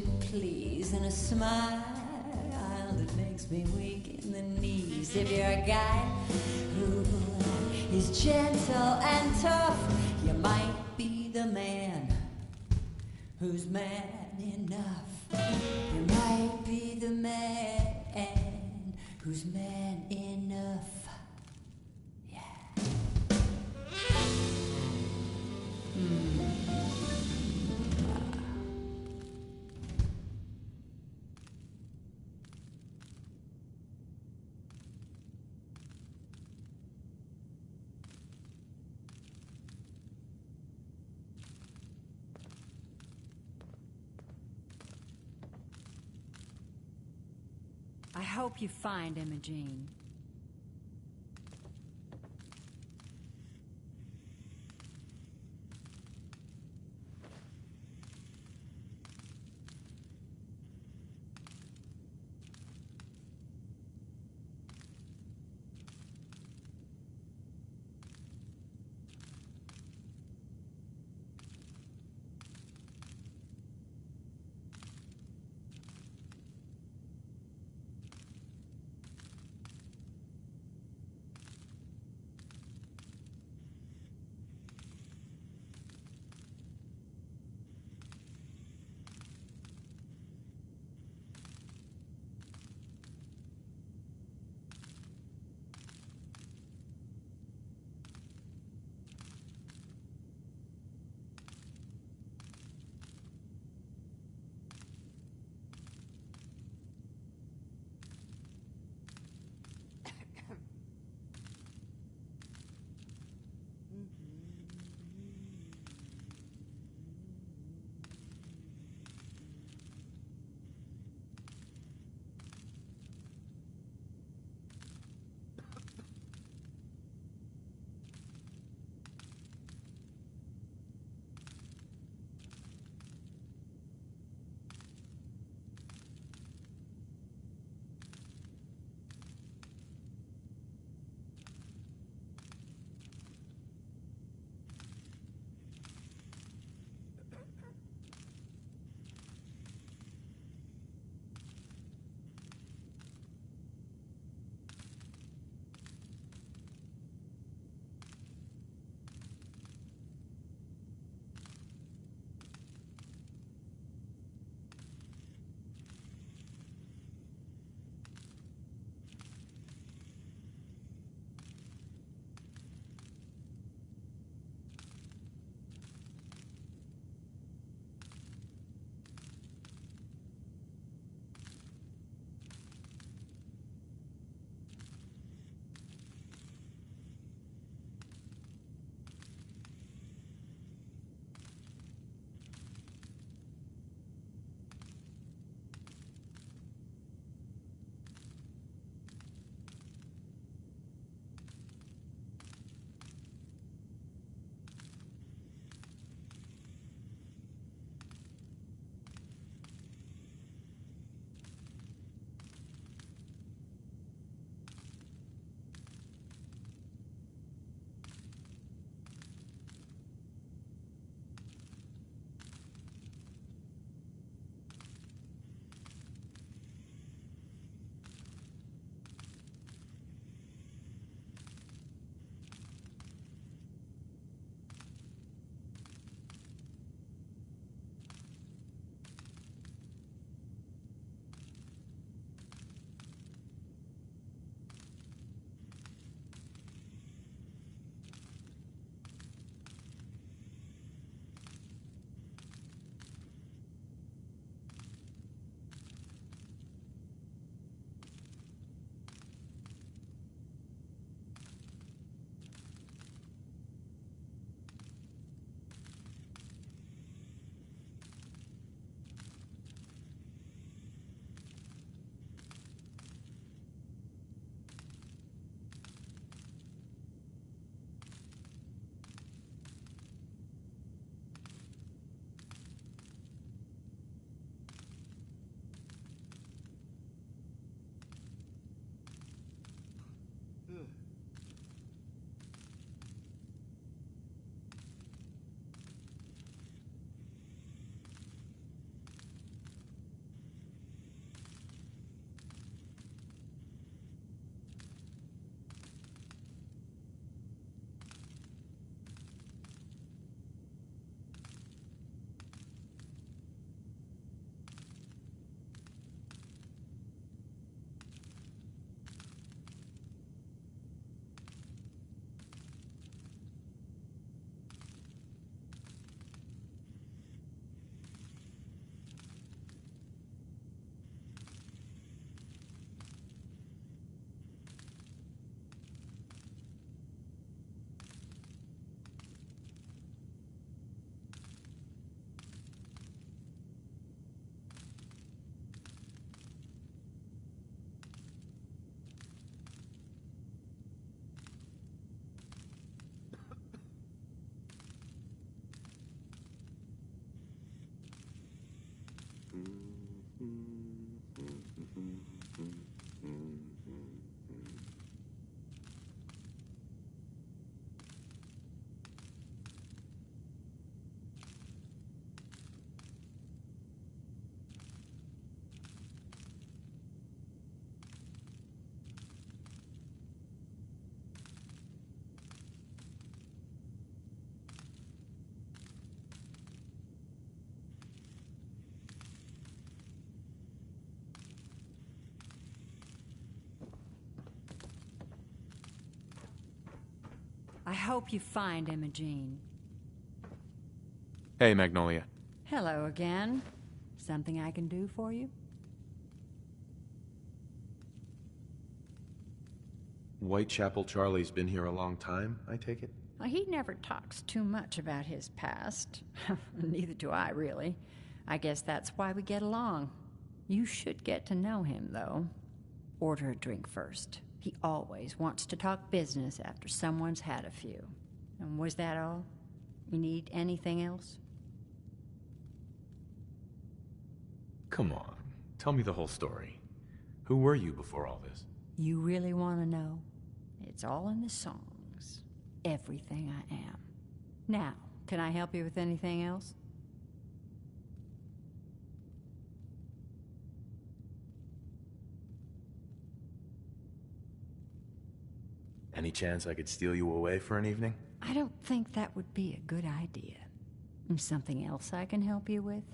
to please and a smile that makes me weak in the knees. If you're a guy who is gentle and tough, you might be the man who's man enough. You might be the man who's man enough. I hope you find Imogene. I hope you find Imogene. Hey, Magnolia. Hello again. Something I can do for you? Whitechapel Charlie's been here a long time, I take it? Well, he never talks too much about his past. Neither do I, really. I guess that's why we get along. You should get to know him, though. Order a drink first. He always wants to talk business after someone's had a few. And was that all? You need anything else? Come on, tell me the whole story. Who were you before all this? You really want to know? It's all in the songs. Everything I am. Now, can I help you with anything else? Any chance I could steal you away for an evening? I don't think that would be a good idea. Something else I can help you with?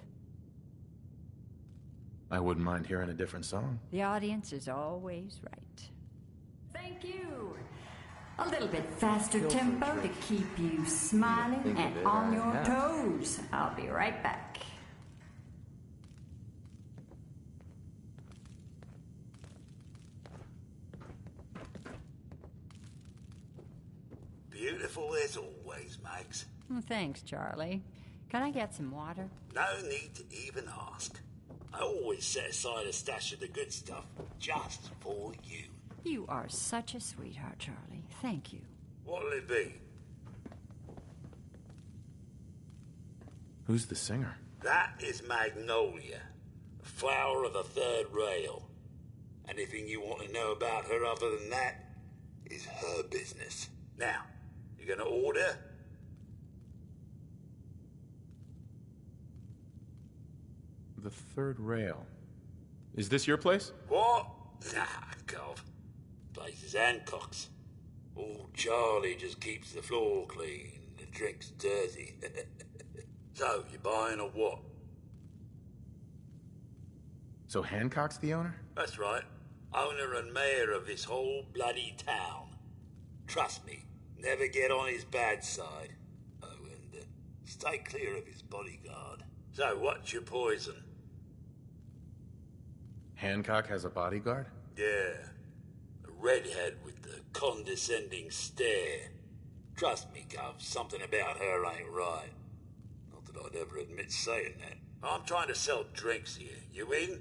I wouldn't mind hearing a different song. The audience is always right. Thank you. A little bit faster tempo to keep you smiling and on your toes. I'll be right back. Beautiful as always, Max. Thanks, Charlie. Can I get some water? No need to even ask. I always set aside a stash of the good stuff just for you. You are such a sweetheart, Charlie. Thank you. What'll it be? Who's the singer? That is Magnolia, a flower of the third rail. Anything you want to know about her other than that is her business. Now, you gonna order? The third rail. Is this your place? What? Nah, Gov. Place is Hancock's. Old Charlie just keeps the floor clean, the drinks dirty. So, you buying or what? So Hancock's the owner? That's right. Owner and mayor of this whole bloody town. Trust me, never get on his bad side. Oh, and stay clear of his bodyguard. So, what's your poison? Hancock has a bodyguard? Yeah. A redhead with the condescending stare. Trust me, Gov, something about her ain't right. Not that I'd ever admit saying that. I'm trying to sell drinks here. You in?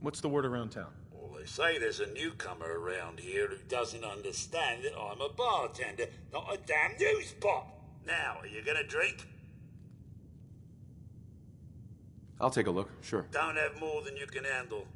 What's the word around town? Well, they say there's a newcomer around here who doesn't understand that I'm a bartender, not a damn news pot. Now, are you gonna drink? I'll take a look, sure. Don't have more than you can handle.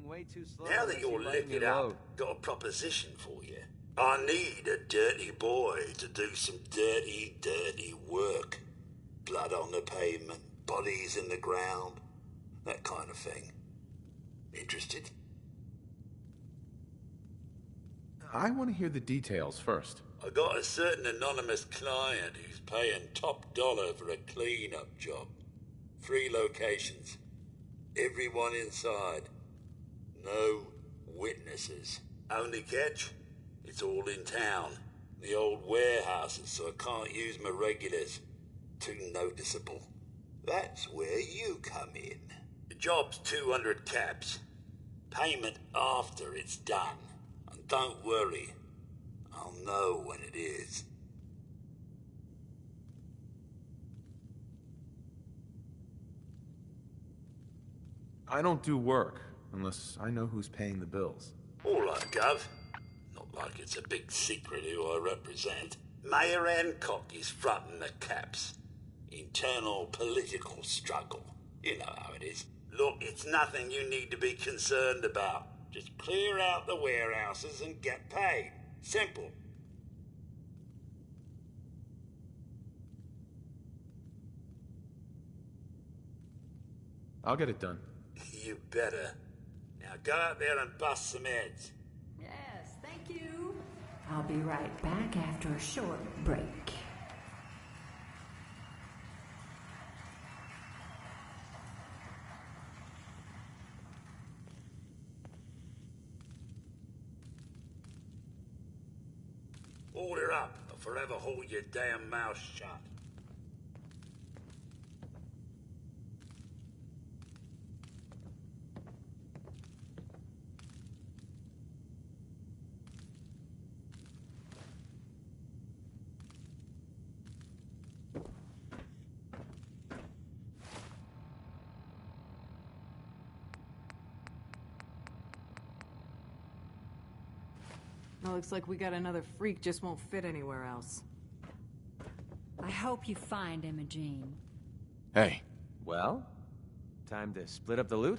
moving way too slow. Now that you're licked up, got a proposition for you. I need a dirty boy to do some dirty, dirty work. Blood on the pavement, bodies in the ground, that kind of thing. Interested? I want to hear the details first. I got a certain anonymous client who's paying top dollar for a clean-up job. 3 locations. Everyone inside. No witnesses. Only catch? It's all in town. The old warehouses, so I can't use my regulars. Too noticeable. That's where you come in. The job's 200 caps. Payment after it's done. And don't worry, I'll know when it is. I don't do work unless I know who's paying the bills. All right, Gov. Not like it's a big secret who I represent. Mayor Hancock is fronting the caps. Internal political struggle. You know how it is. Look, it's nothing you need to be concerned about. Just clear out the warehouses and get paid. Simple. I'll get it done. You better. Now go out there and bust some heads. Yes, thank you. I'll be right back after a short break. Order up, or forever hold your damn mouth shut. It looks like we got another freak, just won't fit anywhere else. I hope you find Imogene. Hey. Well, time to split up the loot?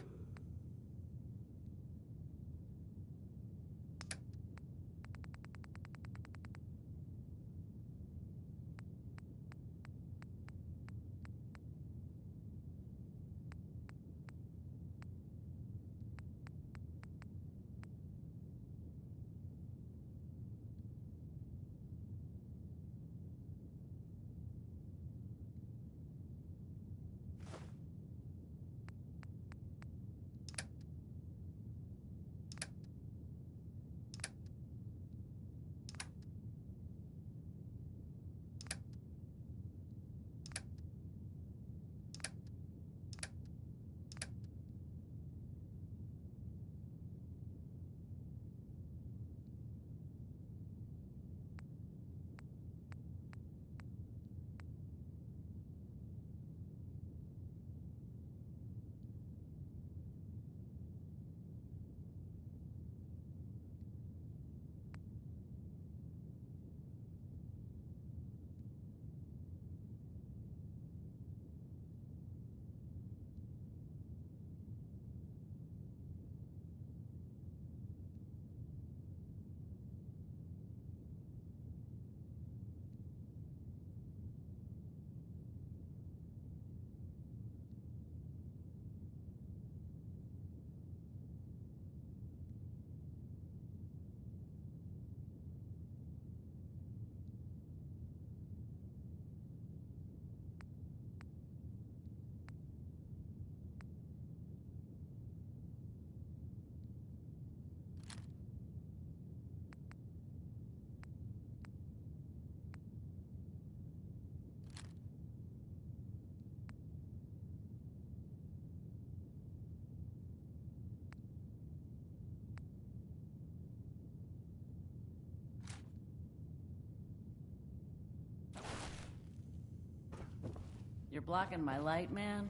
You're blocking my light, man?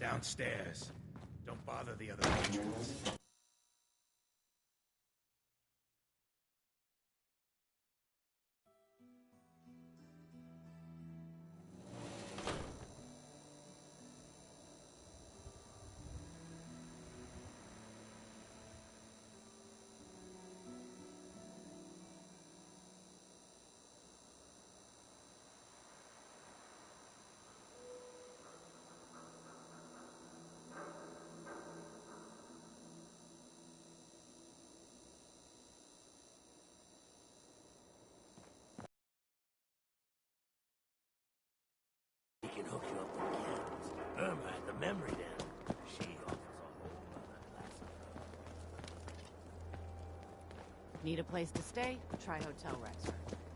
Downstairs. Don't bother the other patrons. Need a place to stay? Try Hotel Rexford.